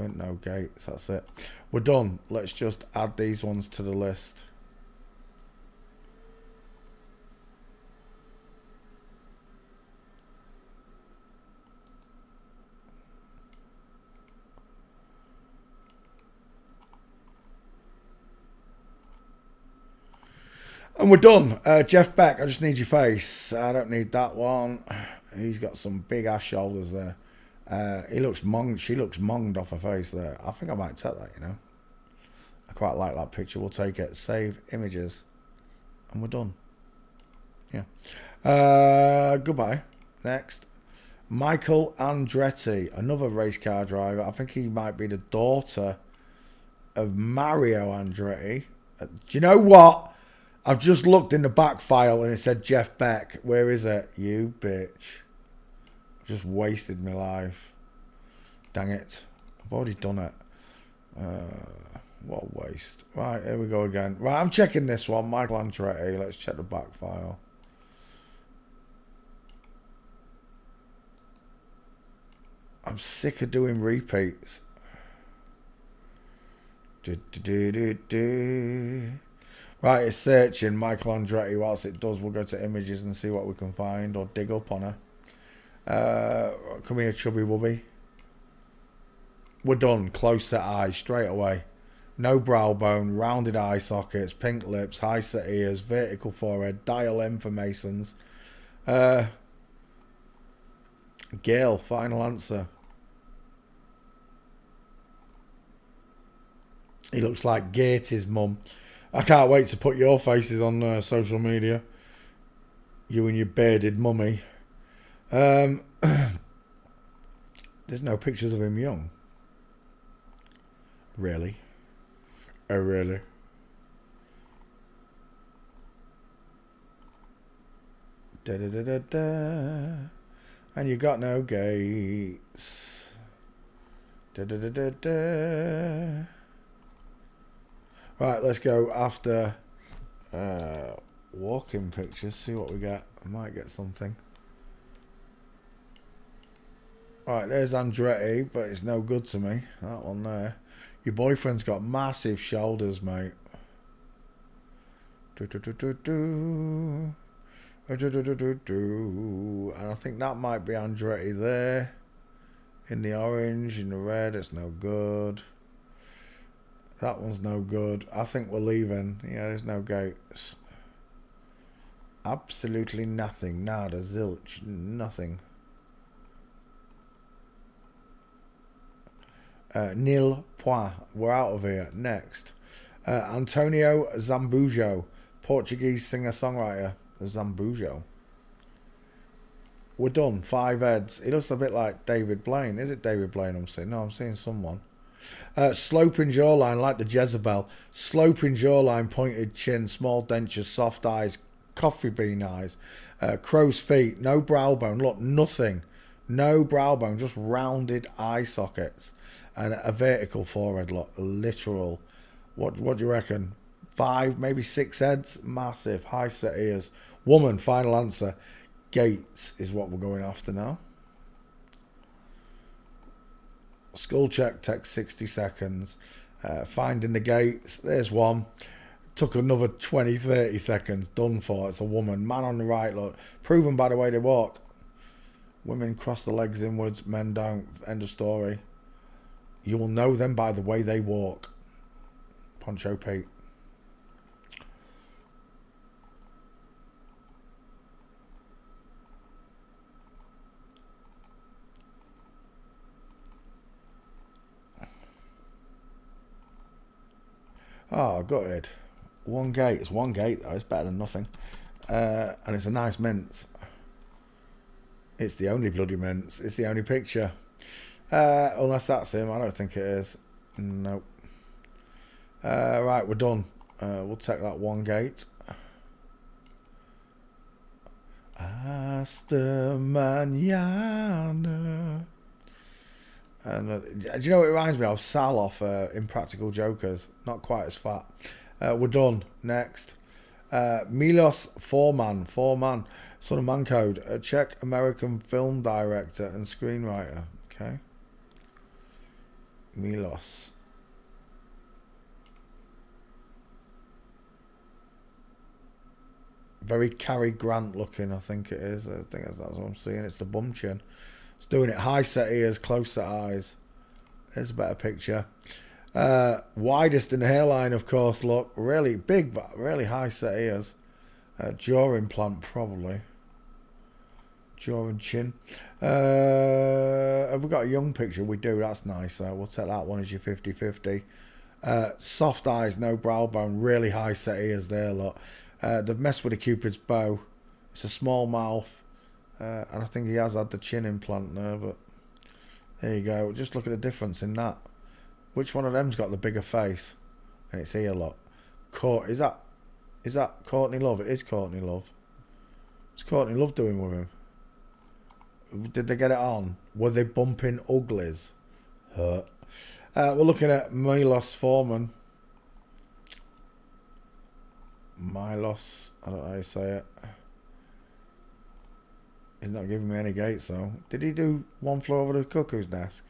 ain't no gates, that's it. We're done. Let's just add these ones to the list. And we're done. Jeff Beck, I just need your face. I don't need that one. He's got some big ass shoulders there. He looks monged. She looks monged off her face there. I think I might take that, you know. I quite like that picture. We'll take it. Save images. And we're done. Yeah. Goodbye. Next. Michael Andretti. Another race car driver. I think he might be the daughter of Mario Andretti. Do you know what? I've just looked in the back file and it said Jeff Beck. Where is it? You bitch. I've just wasted my life. Dang it. I've already done it. What a waste. Right, here we go again. Right, I'm checking this one. Michael Andretti. Let's check the back file. I'm sick of doing repeats. Right, it's searching Michael Andretti. Whilst it does, we'll go to images and see what we can find or dig up on her. Come here, chubby wubby. We're done. Close set eye straight away. no brow bone, rounded eye sockets, pink lips, high set ears, vertical forehead, dial M for Masons. Gail, final answer. He looks like Gates's mum. I can't wait to put your faces on social media. You and your bearded mummy. There's no pictures of him young. Really? Oh, really? Da da da da da. And you got no gates. Da da da da da. Right, let's go after walking pictures. See what we get. I might get something. Right, there's Andretti, but it's no good to me. That one there. Your boyfriend's got massive shoulders, mate. And I think that might be Andretti there. In the orange, in the red, it's no good. That one's no good. I think we're leaving. Yeah, there's no gates. Absolutely nothing. Nada, zilch, nothing. Nil point. We're out of here. Next. Antonio Zambujo. Portuguese singer-songwriter. Zambujo. We're done. 5 heads. He looks a bit like David Blaine. Is it David Blaine I'm seeing? No, I'm seeing someone. Sloping jawline like the Jezebel. Sloping jawline, pointed chin, small dentures, soft eyes, coffee bean eyes. Crow's feet. No brow bone. Look, nothing. No brow bone. Just rounded eye sockets. And a vertical forehead. Look, literal. What do you reckon? 5, maybe 6 heads. Massive. High set ears. Woman, final answer. Gates is what we're going after now. Skull check takes 60 seconds. Finding the gates. There's one. Took another 20-30 seconds. Done for. It's a woman. Man on the right, look. Proven by the way they walk. Women cross the legs inwards. Men don't. End of story. You will know them by the way they walk. Poncho Pete. Oh, gutted. One gate. It's one gate though. It's better than nothing. And it's a nice mince. It's the only bloody mince. It's the only picture. Unless that's him. I don't think it is. Nope. Right, we're done. We'll take that one gate. Hasta mañana. And do you know what it reminds me of? Sal off Impractical Jokers. Not quite as fat. We're done. Next. Milos Forman. Son of Man Code. A Czech American film director and screenwriter. Okay. Milos. Very Cary Grant looking, I think it is. I think that's what I'm seeing. It's the bum chin. It's doing it. High set ears, close set eyes. There's a better picture. Widest in the hairline, of course. Look, really big, but really high set ears. Jaw implant, probably. Jaw and chin. Have we got a young picture? We do. That's nice. We'll take that one as your 50-50. Soft eyes, no brow bone. Really high set ears there. Look. They've messed with the Cupid's bow. It's a small mouth. And I think he has had the chin implant there, but there you go. Just look at the difference in that. Which one of them's got the bigger face? And it's here, look. Is that Courtney Love? It is Courtney Love. What's Courtney Love doing with him? Did they get it on? Were they bumping uglies? Hurt. We're looking at Milos Forman. Milos, I don't know how you say it. He's not giving me any gates though. Did he do One Flew Over the Cuckoo's Nest?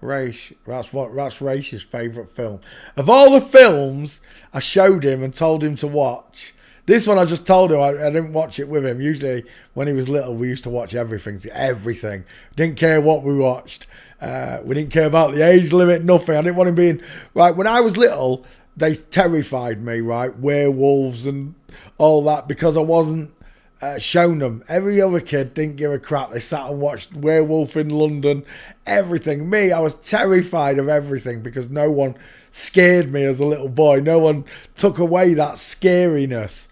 Raish, that's Raish's favourite film. Of all the films I showed him and told him to watch, This one I just told him I didn't watch it with him. Usually when he was little, we used to watch everything. Everything. Didn't care what we watched. We didn't care about the age limit, nothing. I didn't want him being... Right, when I was little, they terrified me, right? Werewolves and all that, because I wasn't shown them. Every other kid didn't give a crap. They sat and watched Werewolf in London, everything. Me, I was terrified of everything because no one scared me as a little boy. No one took away that scariness.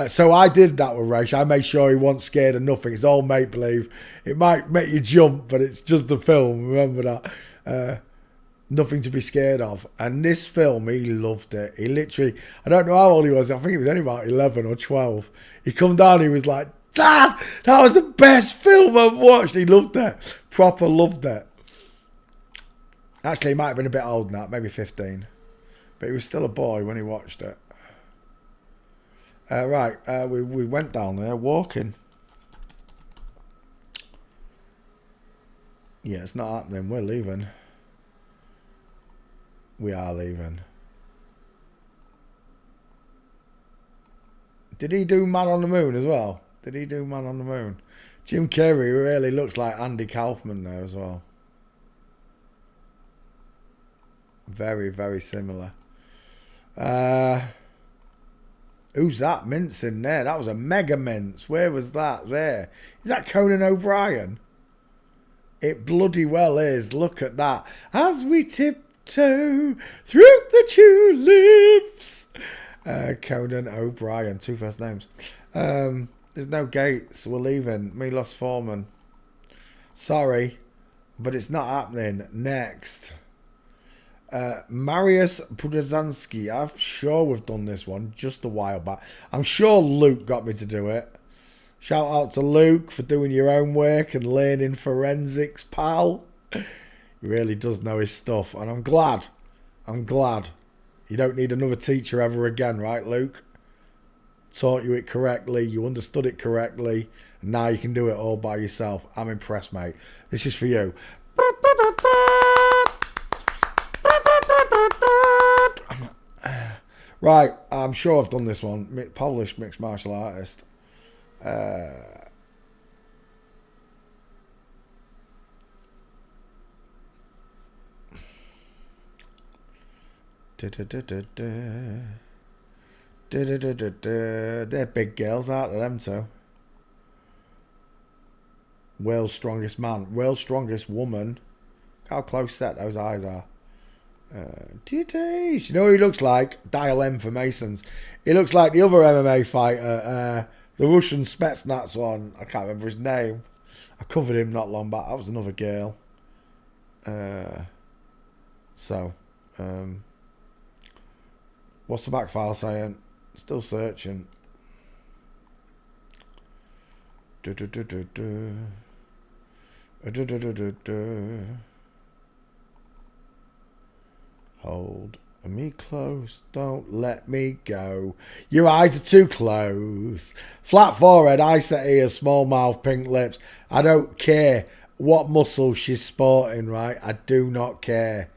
So I did that with Raish. I made sure he wasn't scared of nothing. It's all make-believe. It might make you jump, but it's just the film. Remember that. Nothing to be scared of. And this film, he loved it. He literally, I don't know how old he was. I think he was only about 11 or 12. He come down, he was like, Dad, that was the best film I've watched. He loved it. Proper loved it. Actually, he might have been a bit older than that, maybe 15. But he was still a boy when he watched it. Right, we went down there walking. Yeah, it's not happening. We're leaving. We are leaving. Did he do Man on the Moon as well? Did he do Man on the Moon? Jim Carrey really looks like Andy Kaufman there as well. Very, very similar. Who's that mincing there? That was a mega mince. Where was that? There. Is that Conan O'Brien? It bloody well is. Look at that. As we tiptoe through the tulips. Conan O'Brien. 2 first names. There's no gates. We're leaving. Milos Forman. Sorry, but it's not happening. Next. Mariusz Pudzianski. I'm sure we've done this one just a while back. I'm sure Luke got me to do it. Shout out to Luke for doing your own work and learning forensics, pal. He really does know his stuff. And I'm glad. You don't need another teacher ever again, right, Luke? Taught you it correctly. You understood it correctly. And now you can do it all by yourself. I'm impressed, mate. This is for you. Right, I'm sure I've done this one. Polish mixed martial artist. They're big girls, aren't they, them two? World's strongest man. World's strongest woman. How close set those eyes are. Titties. You know what he looks like? Dial M for Masons. He looks like the other MMA fighter, the Russian Spetsnaz one. I can't remember his name. I covered him not long back. That was another girl. What's the back file saying? Still searching. Hold me close, don't let me go. Your eyes are too close. Flat forehead, eye set ears, small mouth, pink lips. I don't care what muscle she's sporting, right? I do not care.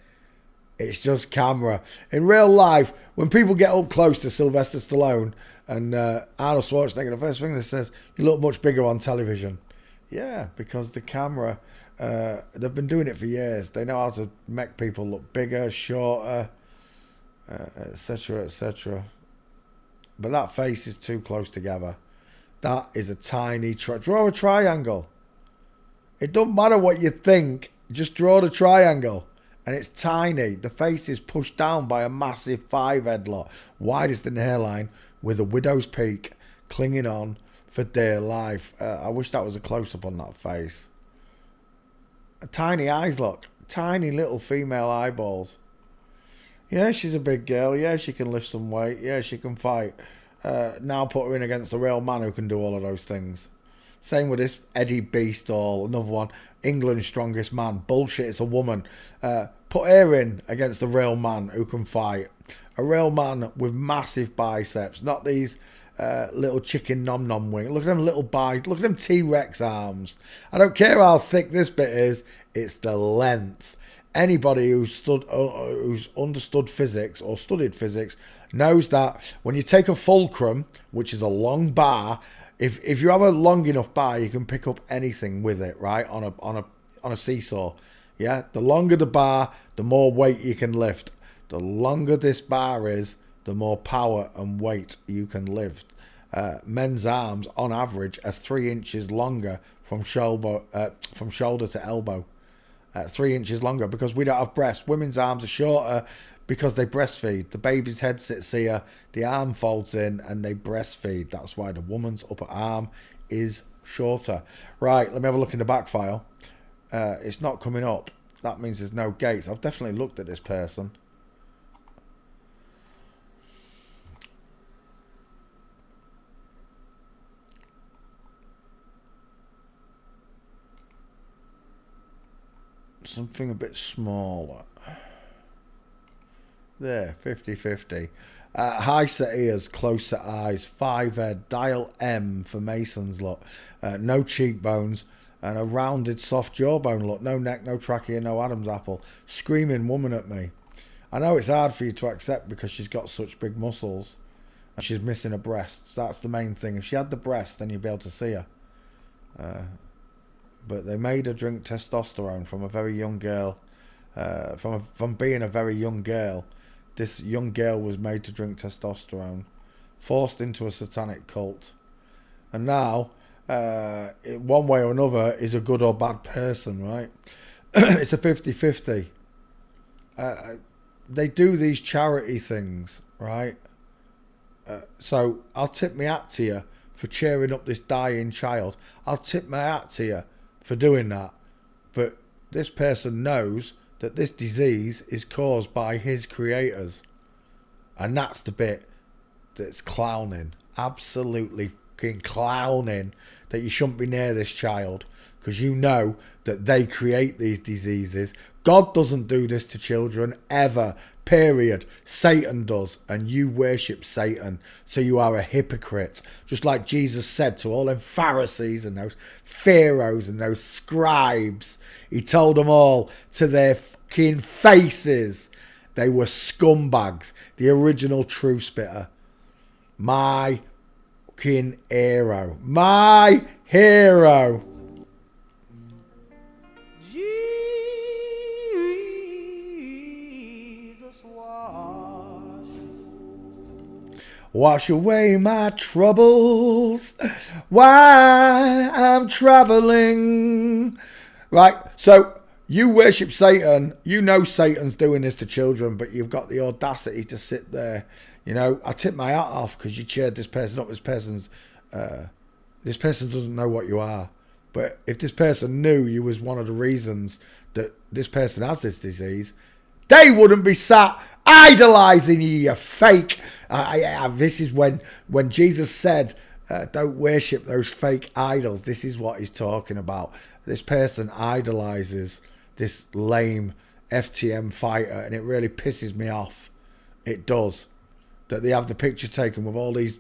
It's just camera. In real life, when people get up close to Sylvester Stallone and Arnold Schwarzenegger, the first thing they says, you look much bigger on television. Yeah, because the camera, they've been doing it for years. They know how to make people look bigger, shorter, etc., etc. But that face is too close together. That is a tiny... Draw a triangle. It doesn't matter what you think. Just draw the triangle. And it's tiny. The face is pushed down by a massive 5 headlock. Widest in the hairline with a widow's peak clinging on for dear life. I wish that was a close-up on that face. Tiny eyes, look. Tiny little female eyeballs. Yeah, she's a big girl. Yeah, she can lift some weight. Yeah, she can fight. Now put her in against the real man who can do all of those things. Same with this Eddie Beastall, another one. England's strongest man. Bullshit, it's a woman. Put her in against the real man who can fight. A real man with massive biceps. Not these little chicken nom-nom wing. Look at them little biceps. Look at them T-Rex arms. I don't care how thick this bit is. It's the length. Anybody who's understood physics or studied physics knows that when you take a fulcrum, which is a long bar, if you have a long enough bar, you can pick up anything with it, right? On a seesaw. Yeah, the longer the bar, the more weight you can lift. The longer this bar is, the more power and weight you can lift. Men's arms, on average, are 3 inches longer from shoulder to elbow. 3 inches longer because we don't have breasts. Women's arms are shorter because they breastfeed. The baby's head sits here, the arm folds in, and they breastfeed. That's why the woman's upper arm is shorter. Right, let me have a look in the back file. It's not coming up. That means there's no gates. I've definitely looked at this person. Something a bit smaller. There, 50-50. High set ears, close set eyes, 5 head, dial M for Mason's look. No cheekbones, and a rounded soft jawbone look. No neck, no trachea, no Adam's apple. Screaming woman at me. I know it's hard for you to accept because she's got such big muscles. And she's missing her breasts. That's the main thing. If she had the breasts, then you'd be able to see her. But they made her drink testosterone from a very young girl. From being a very young girl, this young girl was made to drink testosterone, forced into a satanic cult, and now, one way or another, is a good or bad person, right? It's a 50-50. They do these charity things, right? So I'll tip my hat to you for cheering up this dying child. I'll tip my hat to you for doing that. But this person knows that this disease is caused by his creators. And that's the bit that's clowning. Absolutely fucking clowning that you shouldn't be near this child because you know that they create these diseases. God doesn't do this to children ever. Period. Satan does, and you worship Satan, so you are a hypocrite. Just like Jesus said to all them Pharisees and those pharaohs and those scribes. He told them all to their fucking faces they were scumbags. The original truth spitter. My fucking hero. My hero. Wash away my troubles while I'm traveling. Right, so you worship Satan. You know Satan's doing this to children, but you've got the audacity to sit there. You know, I tip my hat off because you cheered this person up. This person doesn't know what you are. But if this person knew you was one of the reasons that this person has this disease, they wouldn't be sat idolizing you, you fake. This is when Jesus said, don't worship those fake idols. This is what he's talking about. This person idolizes this lame FTM fighter, and it really pisses me off. It does. That they have the picture taken with all these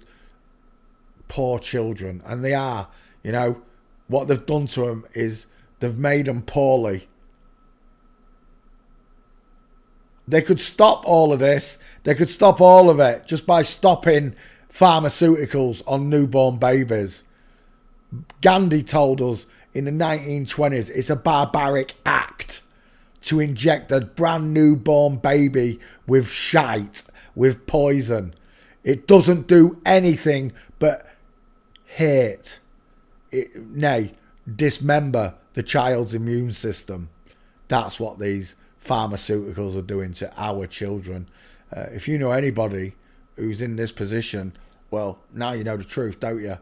poor children, and they are. You know, what they've done to them is they've made them poorly. They could stop all of this. They could stop all of it just by stopping pharmaceuticals on newborn babies. Gandhi told us in the 1920s it's a barbaric act to inject a brand newborn baby with shite, with poison. It doesn't do anything but hurt, dismember the child's immune system. That's what these pharmaceuticals are doing to our children. If you know anybody who's in this position, well, now you know the truth, don't you?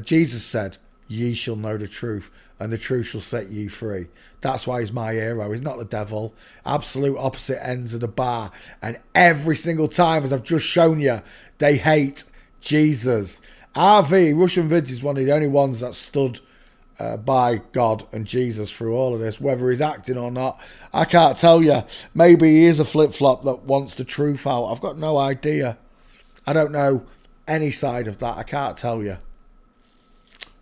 Jesus said, ye shall know the truth, and the truth shall set ye free. That's why he's my hero. He's not the devil. Absolute opposite ends of the bar. And every single time, as I've just shown you, they hate Jesus. RV, Russian Vids, is one of the only ones that stood by God and Jesus through all of this. Whether he's acting or not, I can't tell you. Maybe he is a flip-flop that wants the truth out. I've got no idea. I don't know any side of that. I can't tell you.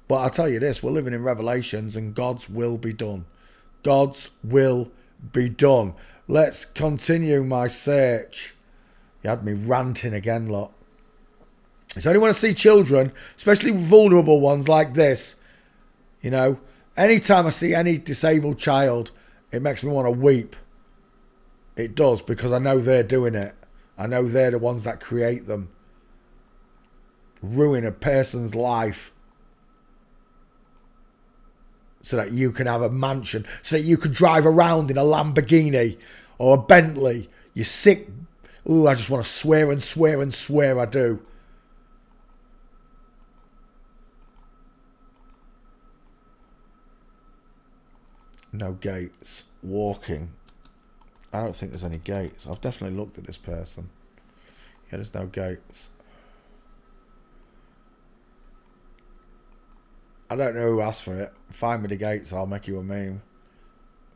But I'll tell you this, we're living in Revelations and God's will be done. God's will be done. Let's continue my search You had me ranting again, look. It's only when I see children, especially vulnerable ones like this, you know, anytime I see any disabled child, it makes me want to weep. It does, because I know they're doing it. I know they're the ones that create them. Ruin a person's life so that you can have a mansion, so that you can drive around in a Lamborghini or a Bentley. You sick. Ooh, I just want to swear and swear and swear I do. No gates. Walking. I don't think there's any gates. I've definitely looked at this person. Yeah, there's no gates. I don't know who asked for it. Find me the gates, I'll make you a meme.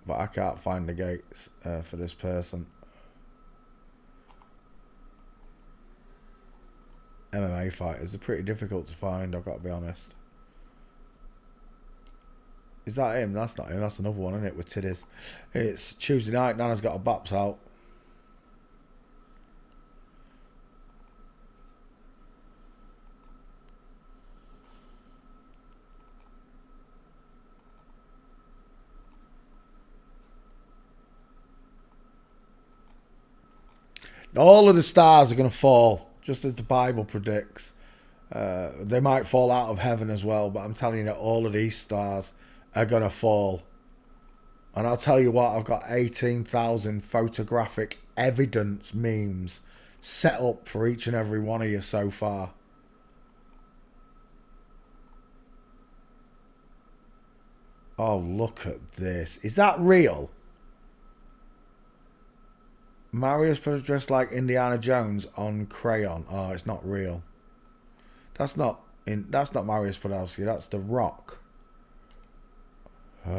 But I can't find the gates for this person. MMA fighters are pretty difficult to find, I've got to be honest. Is that him? That's not him. That's another one, isn't it? With titties. It's Tuesday night. Nana's got her baps out. All of the stars are going to fall, just as the Bible predicts. They might fall out of heaven as well, but I'm telling you that all of these stars are going to fall. And I'll tell you what, I've got 18,000 photographic evidence memes set up for each and every one of you so far. Oh, look at this. Is that real? Mario's dressed like Indiana Jones on crayon. Oh, it's not real. That's not Mariusz Podolski. That's The Rock. Look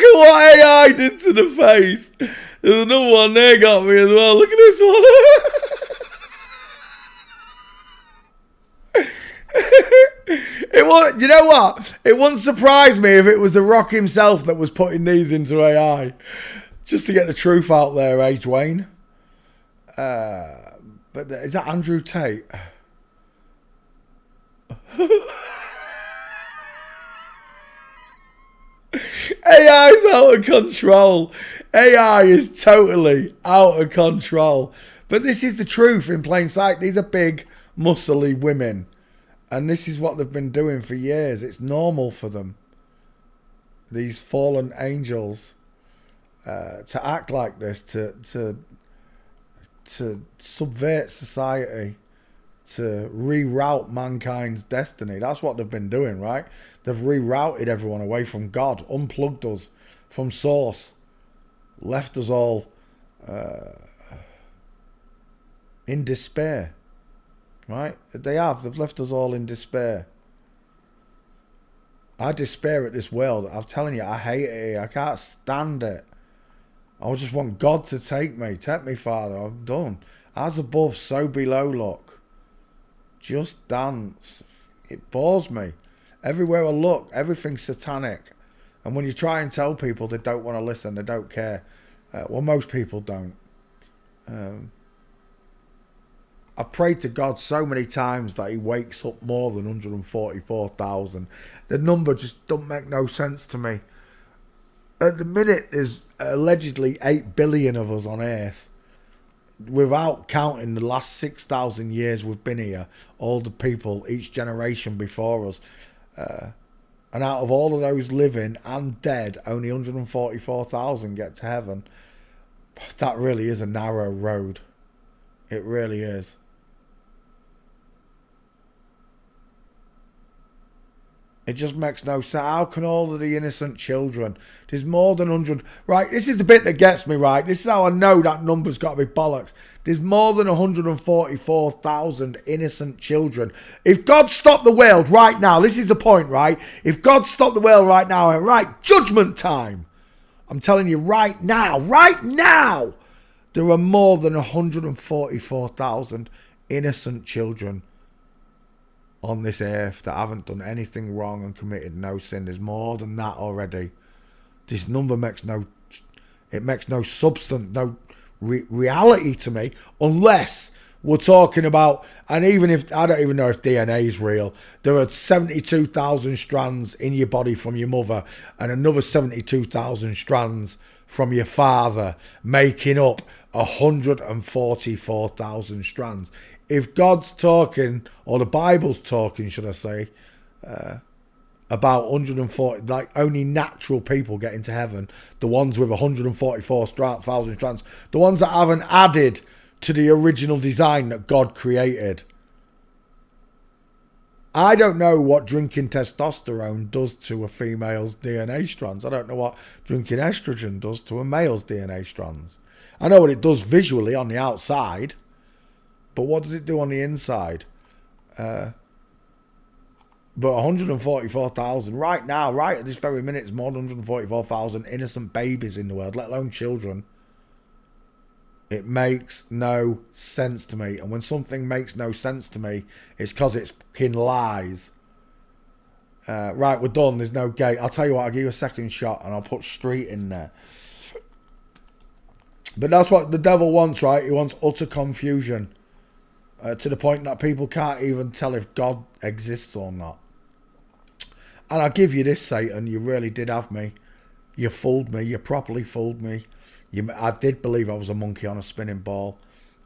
at what AI did to the face. There's another one there got me as well. Look at this one. You know what? It wouldn't surprise me if it was The Rock himself that was putting these into AI. Just to get the truth out there, eh, Dwayne? But is that Andrew Tate? AI is out of control. AI is totally out of control. But this is the truth in plain sight. These are big, muscly women. And this is what they've been doing for years. It's normal for them. These fallen angels. To act like this, to subvert society, to reroute mankind's destiny. That's what they've been doing, right? They've rerouted everyone away from God, unplugged us from source, left us all in despair, right? They've left us all in despair. I despair at this world. I'm telling you, I hate it here. I can't stand it. I just want God to take me. Take me, Father. I'm done. As above, so below, look. Just dance. It bores me. Everywhere I look, everything's satanic. And when you try and tell people, they don't want to listen. They don't care. Well, most people don't. I've prayed to God so many times that he wakes up more than 144,000. The number just don't make no sense to me. At the minute, there's allegedly 8 billion of us on Earth. Without counting the last 6,000 years we've been here. All the people, each generation before us. And out of all of those living and dead, only 144,000 get to heaven. That really is a narrow road. It really is. It just makes no sense. How can all of the innocent children... There's more than 100... Right, this is the bit that gets me, right? This is how I know that number's got to be bollocks. There's more than 144,000 innocent children. If God stopped the world right now... This is the point, right? If God stopped the world right now... Right, judgment time. I'm telling you right now... Right now! There are more than 144,000 innocent children on this earth that haven't done anything wrong and committed no sin. There's more than that already. This number makes no substance, no reality to me, unless we're talking about, and even if, I don't even know if DNA is real, there are 72,000 strands in your body from your mother and another 72,000 strands from your father, making up 144,000 strands. If God's talking, or the Bible's talking, should I say, about 140, like only natural people get into heaven, the ones with 144,000 strands, the ones that haven't added to the original design that God created. I don't know what drinking testosterone does to a female's DNA strands. I don't know what drinking estrogen does to a male's DNA strands. I know what it does visually on the outside, but what does it do on the inside? But 144,000 right now, right at this very minute, is more than 144,000 innocent babies in the world, let alone children. It makes no sense to me. And when something makes no sense to me, it's because it's fucking lies. Right, we're done. There's no gate. I'll tell you what, I'll give you a second shot and I'll put street in there. But that's what the devil wants, right? He wants utter confusion. To the point that people can't even tell if God exists or not. And I'll give you this, Satan. You really did have me. You fooled me. You properly fooled me. I did believe I was a monkey on a spinning ball.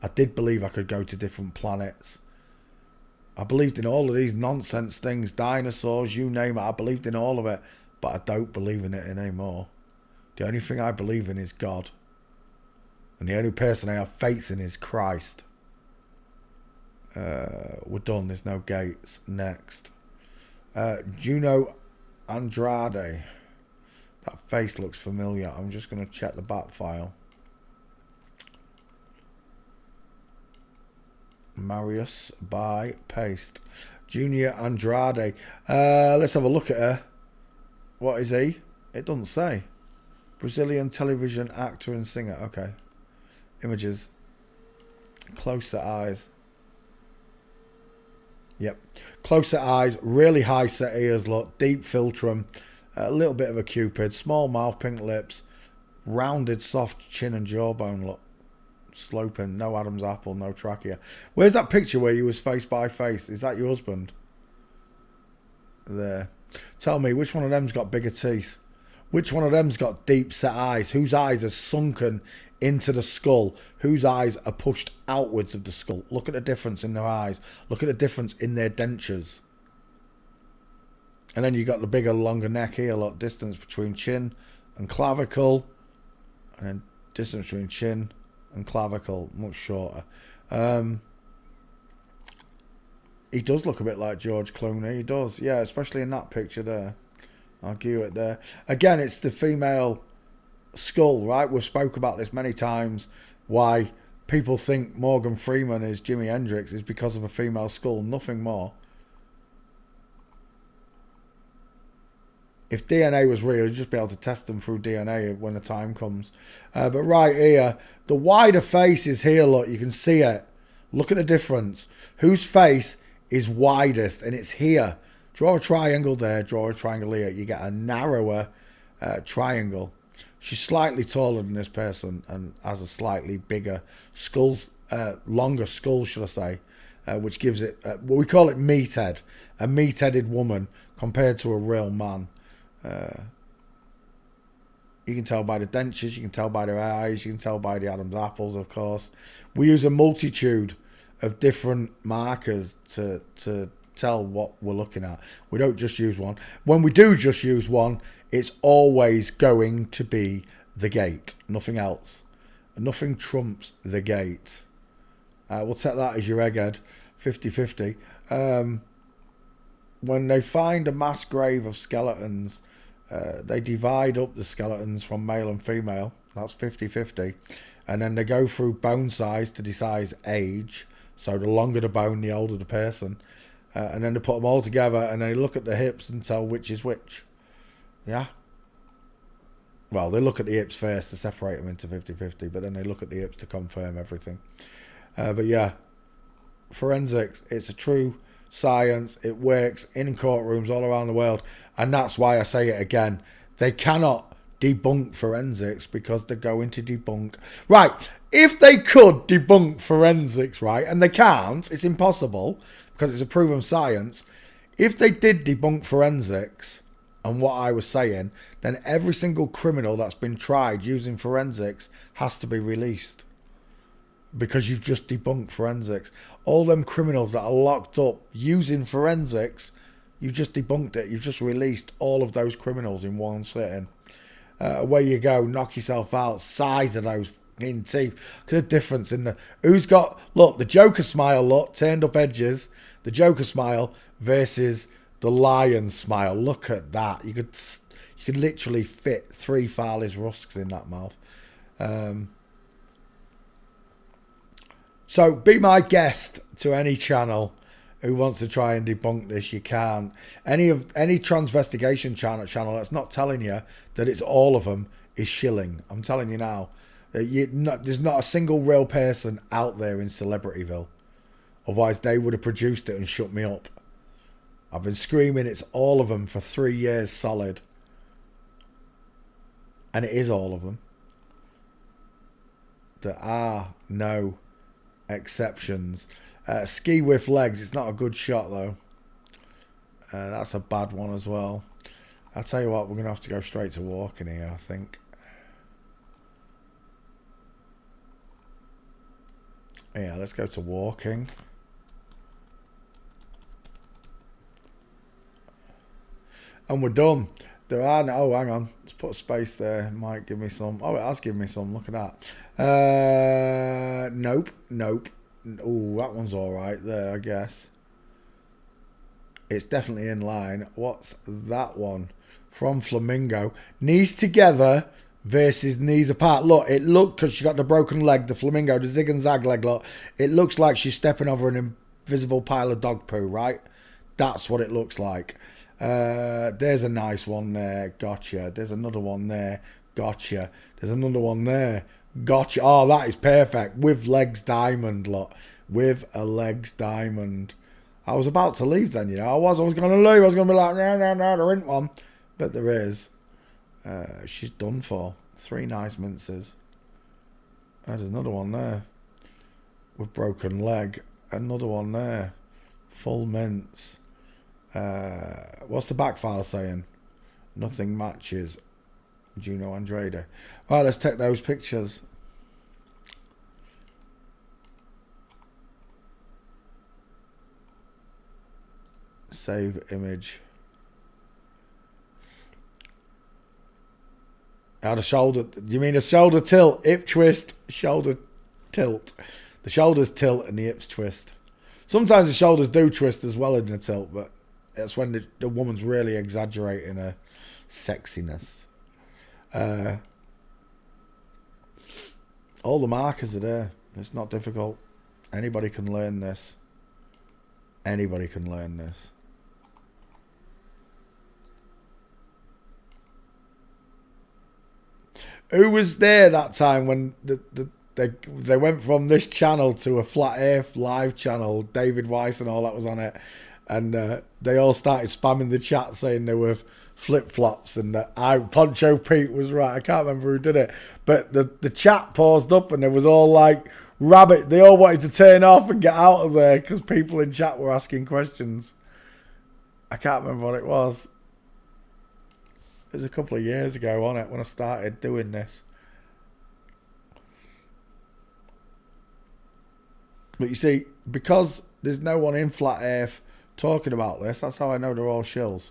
I did believe I could go to different planets. I believed in all of these nonsense things, dinosaurs, you name it. I believed in all of it, but I don't believe in it anymore. The only thing I believe in is God. And the only person I have faith in is Christ. We're done. There's no gates. Next. Juno Andrade. That face looks familiar. I'm just going to check the back file. Marius by Paste. Junior Andrade. Let's have a look at her. What is he? It doesn't say. Brazilian television actor and singer. Okay. Images. Closer eyes. Yep. Closer eyes. Really high set ears. Look. Deep philtrum. A little bit of a cupid, small mouth, pink lips, rounded soft chin and jawbone, look, sloping, no Adam's apple, no trachea. Where's that picture where you was face by face? Is that your husband? There. Tell me, which one of them's got bigger teeth? Which one of them's got deep set eyes? Whose eyes are sunken into the skull? Whose eyes are pushed outwards of the skull? Look at the difference in their eyes. Look at the difference in their dentures. And then you got the bigger, longer neck here. Look, distance between chin and clavicle. And then distance between chin and clavicle, much shorter. He does look a bit like George Clooney. He does, yeah, especially in that picture there. I'll give it there. Again, it's the female skull, right? We've spoke about this many times. Why people think Morgan Freeman is Jimi Hendrix is because of a female skull, nothing more. If DNA was real, you'd just be able to test them through DNA when the time comes. But right here, the wider face is here, look, you can see it. Look at the difference. Whose face is widest? And it's here. Draw a triangle there, draw a triangle here. You get a narrower triangle. She's slightly taller than this person and has a slightly bigger skull, longer skull, should I say, which gives it, we call it meathead. A meat-headed woman compared to a real man. You can tell by the dentures, you can tell by their eyes, you can tell by the Adam's apples, of course. We use a multitude of different markers to tell what we're looking at. We don't just use one. When we do just use one, it's always going to be the gate, nothing else. Nothing trumps the gate. We'll take that as your egghead, 50-50. When they find a mass grave of skeletons, they divide up the skeletons from male and female. That's 50-50. And then they go through bone size to decide age. So the longer the bone, the older the person. And then they put them all together and they look at the hips and tell which is which. Yeah? Well, they look at the hips first to separate them into 50-50. But then they look at the hips to confirm everything. But yeah. Forensics. It's a true science. It works in courtrooms all around the world. And that's why I say it again. They cannot debunk forensics because they're going to debunk. Right, if they could debunk forensics, right, and they can't, it's impossible because it's a proven science. If they did debunk forensics and what I was saying, then every single criminal that's been tried using forensics has to be released because you've just debunked forensics. All them criminals that are locked up using forensics, you've just debunked it. You've just released all of those criminals in one sitting. Away you go, knock yourself out. Size of those fucking teeth. Look at the difference in the... Who's got... Look, the Joker smile, look, turned up edges. The Joker smile versus the Lion smile. Look at that. You could literally fit 3 Farley's rusks in that mouth. So be my guest to any channel who wants to try and debunk this. You can't. Any transvestigation channel that's not telling you that it's all of them is shilling. I'm telling you now. There's not a single real person out there in Celebrityville. Otherwise, they would have produced it and shut me up. I've been screaming it's all of them for 3 years solid. And it is all of them. There are no exceptions. Ski with legs. It's not a good shot, though. That's a bad one as well. I'll tell you what, we're going to have to go straight to walking here, I think. Yeah, let's go to walking. And we're done. There are no... Oh, hang on. Let's put a space there. It might give me some... Oh, it has given me some. Look at that. Nope. Nope. Oh, that one's alright there, I guess. It's definitely in line. What's that one? From Flamingo. Knees together versus knees apart. Look, it looked... Because she got the broken leg, the Flamingo, the zig and zag leg, look. It looks like she's stepping over an invisible pile of dog poo, right? That's what it looks like. There's a nice one there. Gotcha. There's another one there. Gotcha. There's another one there. Gotcha. Oh, that is perfect. With legs diamond, look. With a legs diamond. I was about to leave then, you know. I was going to leave. I was going to be like, no, there ain't one. But there is. She's done for. 3 nice minces. There's another one there. With broken leg. Another one there. Full mince. What's the back file saying? Nothing matches. Juno Andrade. Right, let's take those pictures. Save image. Had a shoulder. You mean a shoulder tilt, hip twist, shoulder tilt. The shoulders tilt and the hips twist. Sometimes the shoulders do twist as well in the tilt, but that's when the woman's really exaggerating her sexiness. All the markers are there. It's not difficult. Anybody can learn this. Anybody can learn this. Who was there that time when they went from this channel to a Flat Earth live channel? David Weiss and all that was on it. And they all started spamming the chat saying they were flip-flops and Poncho Pete was right. I can't remember who did it. But the chat paused up and it was all like rabbit. They all wanted to turn off and get out of there because people in chat were asking questions. I can't remember what it was. It was a couple of years ago, wasn't it, when I started doing this. But you see, because there's no one in Flat Earth talking about this, that's how I know they're all shills.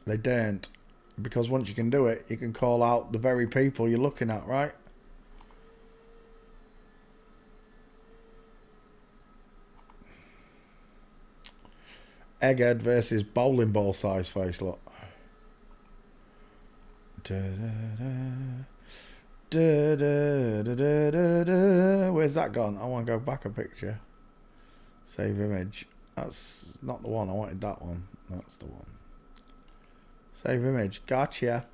They daren't. Because once you can do it, you can call out the very people you're looking at, right? Egghead versus bowling ball size face, look. Where's that gone? I want to go back a picture. Save image. That's not the one. I wanted that one. That's the one. Save image. Gotcha.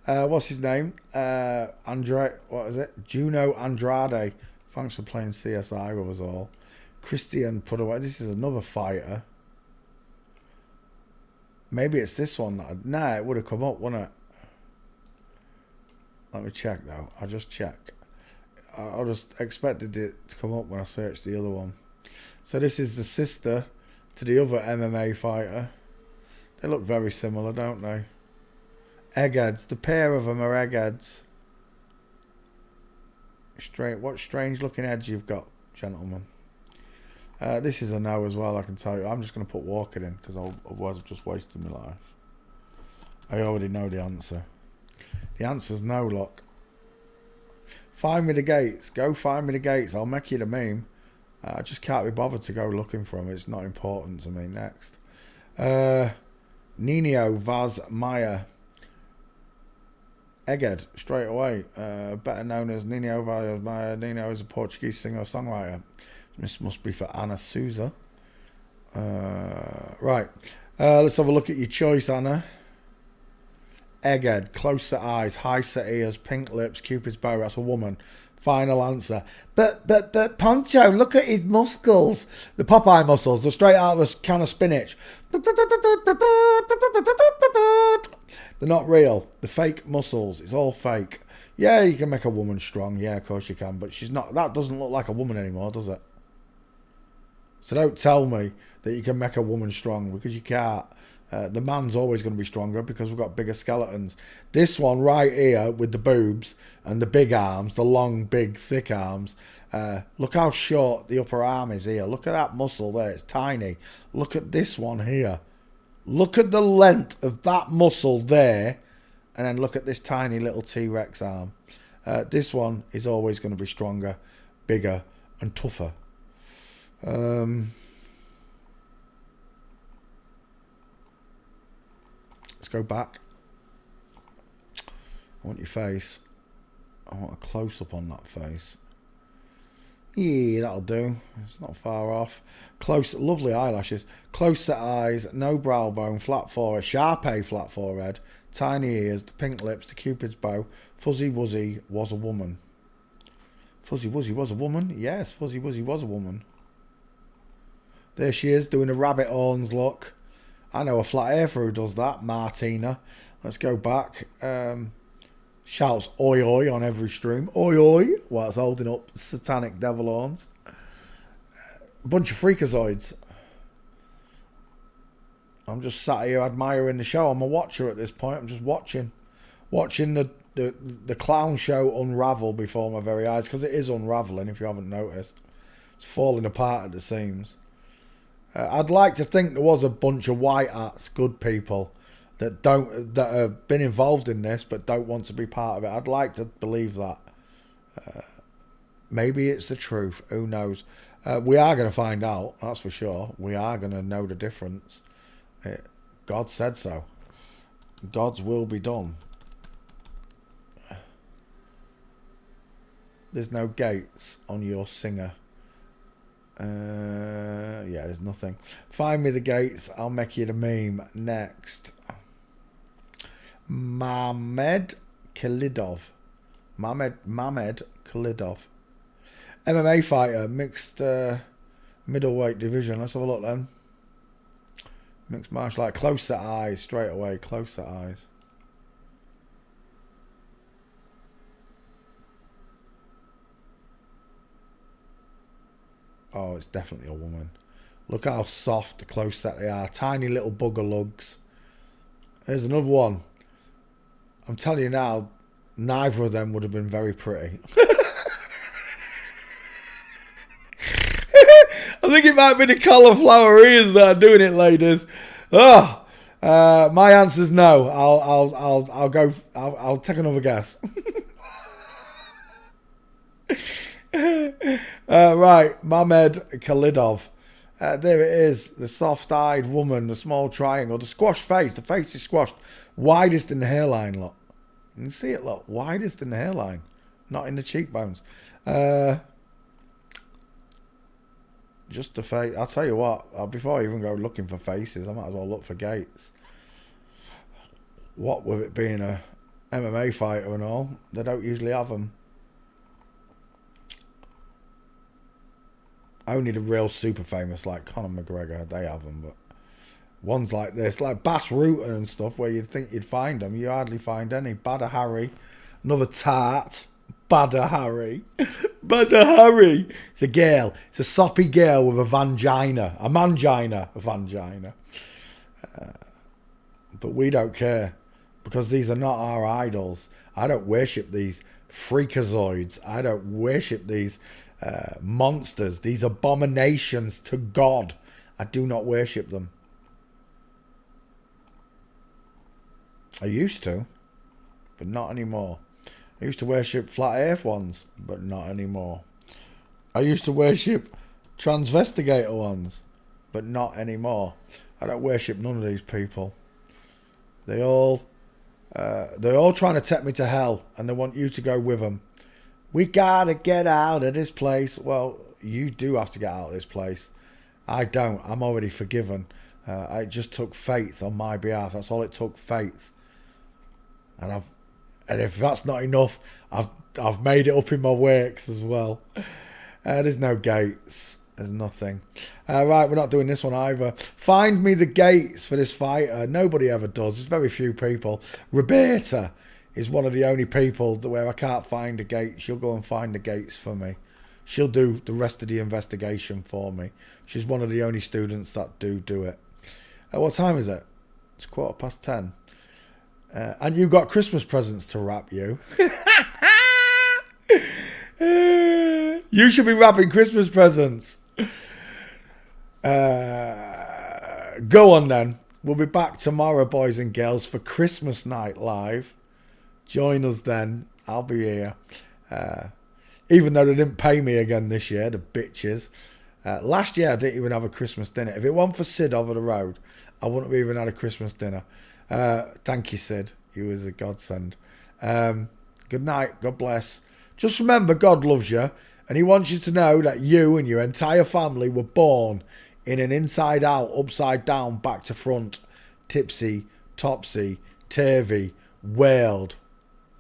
What's his name? What is it? Juno Andrade. Thanks for playing CSI with us all. Christian put away. This is another fighter. Maybe it's this one. Nah, it would have come up, wouldn't it? Let me check though. I'll just check. I just expected it to come up when I searched the other one. So this is the sister to the other MMA fighter. They look very similar, don't they? Eggheads. The pair of them are eggheads. What strange looking heads you've got, gentlemen. This is a no as well, I can tell you. I'm just going to put Walker in because otherwise I've just wasted my life. I already know the answer. The answer's no, look. Find me the gates. Go find me the gates. I'll make you the meme. I just can't be bothered to go looking for them. It's not important to me. Next. Nino Vaz Maya. Egghead, straight away. Better known as Nino Vaz Maya. Nino is a Portuguese singer-songwriter. This must be for Anna Souza. Right. Let's have a look at your choice, Anna. Egghead, close set eyes, high set ears, pink lips, Cupid's bow. That's a woman. Final answer. But Poncho, look at his muscles. The Popeye muscles. They're straight out of a can of spinach. They're not real. The fake muscles. It's all fake. Yeah, you can make a woman strong. Yeah, of course you can. But she's not. That doesn't look like a woman anymore, does it? So don't tell me that you can make a woman strong, because you can't. The man's always going to be stronger because we've got bigger skeletons. This one right here with the boobs and the big arms, the long, big, thick arms. Look how short the upper arm is here. Look at that muscle there. It's tiny. Look at this one here. Look at the length of that muscle there. And then look at this tiny little T-Rex arm. This one is always going to be stronger, bigger, and tougher. Let's go back. I want your face. I want a close-up on that face. Yeah, that'll do. It's not far off. Close, lovely eyelashes. Close set eyes, no brow bone, flat forehead, Sharpay flat forehead, tiny ears, the pink lips, the Cupid's bow. Fuzzy Wuzzy was a woman. Fuzzy Wuzzy was a woman? Yes, Fuzzy Wuzzy was a woman. There she is, doing a rabbit horns look. I know a flat earther who does that, Martina. Let's go back. Shouts oi oi on every stream. Oi oi, while it's holding up satanic devil horns. Bunch of freakazoids. I'm just sat here admiring the show. I'm a watcher at this point. I'm just watching the clown show unravel before my very eyes, because it is unraveling, if you haven't noticed. It's falling apart at the seams. I'd like to think there was a bunch of white hats, good people, that have been involved in this but don't want to be part of it. I'd like to believe that. Maybe it's the truth. Who knows? We are going to find out. That's for sure. We are going to know the difference. God said so. God's will be done. There's no gates on your singer. Yeah, there's nothing. Find me the gates. I'll make you the meme. Next. Mamed Khalidov. Mamed Khalidov. MMA fighter, mixed middleweight division. Let's have a look then. Mixed martial art. Close set eyes straight away. Close set eyes. Oh, it's definitely a woman. Look how soft the close set they are. Tiny little bugger lugs. Here's another one. I'm telling you now, neither of them would have been very pretty. I think it might be the cauliflower ears that are doing it, ladies. Oh, my answer's no. I'll take another guess. Right, Mamed Khalidov. There it is. The soft-eyed woman, the small triangle, the squashed face. The face is squashed. Widest in the hairline, look. You can see it, look. Widest in the hairline. Not in the cheekbones. Just the face. I'll tell you what. Before I even go looking for faces, I might as well look for gates. What with it being a MMA fighter and all, they don't usually have them. Only the real super famous like Conor McGregor, they have them, but Ones like this, like Bass Rutten and stuff, where you'd think you'd find them, you hardly find any. Badder Harry, another tart. Badder Harry. Badder Harry. It's a girl. It's a soppy girl with a vangina. A mangina. A vangina. But we don't care. Because these are not our idols. I don't worship these freakazoids. I don't worship these monsters. These abominations to God. I do not worship them. I used to. But not anymore. I used to worship flat earth ones, but not anymore. I used to worship transvestigator ones, but not anymore. I don't worship none of these people. They're all trying to take me to hell, and they want you to go with them. We gotta get out of this place. Well, you do have to get out of this place. I don't. I'm already forgiven. It just took faith on my behalf. That's all it took, faith. And if that's not enough, I've made it up in my works as well. There's no gates. There's nothing. Right, we're not doing this one either. Find me the gates for this fighter. Nobody ever does. There's very few people. Roberta is one of the only people where I can't find a gate. She'll go and find the gates for me. She'll do the rest of the investigation for me. She's one of the only students that do it. What time is it? It's 10:15. And you've got Christmas presents to wrap, you. You should be wrapping Christmas presents. Go on then. We'll be back tomorrow, boys and girls, for Christmas night live. Join us then. I'll be here. Even though they didn't pay me again this year, the bitches. Last year I didn't even have a Christmas dinner. If it wasn't for Sid over the road, I wouldn't have even had a Christmas dinner. Thank you, Sid. You was a godsend. Good night. God bless. Just remember, God loves you, and he wants you to know that you and your entire family were born in an inside out, upside down, back to front, tipsy, topsy, turvy world.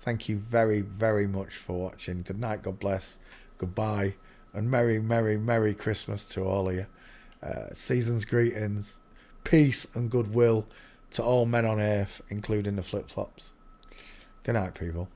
Thank you very, very much for watching. Good night. God bless. Goodbye. And Merry, Merry, Merry Christmas to all of you. Season's greetings. Peace and goodwill to all men on earth, including the flip-flops. Good night, people.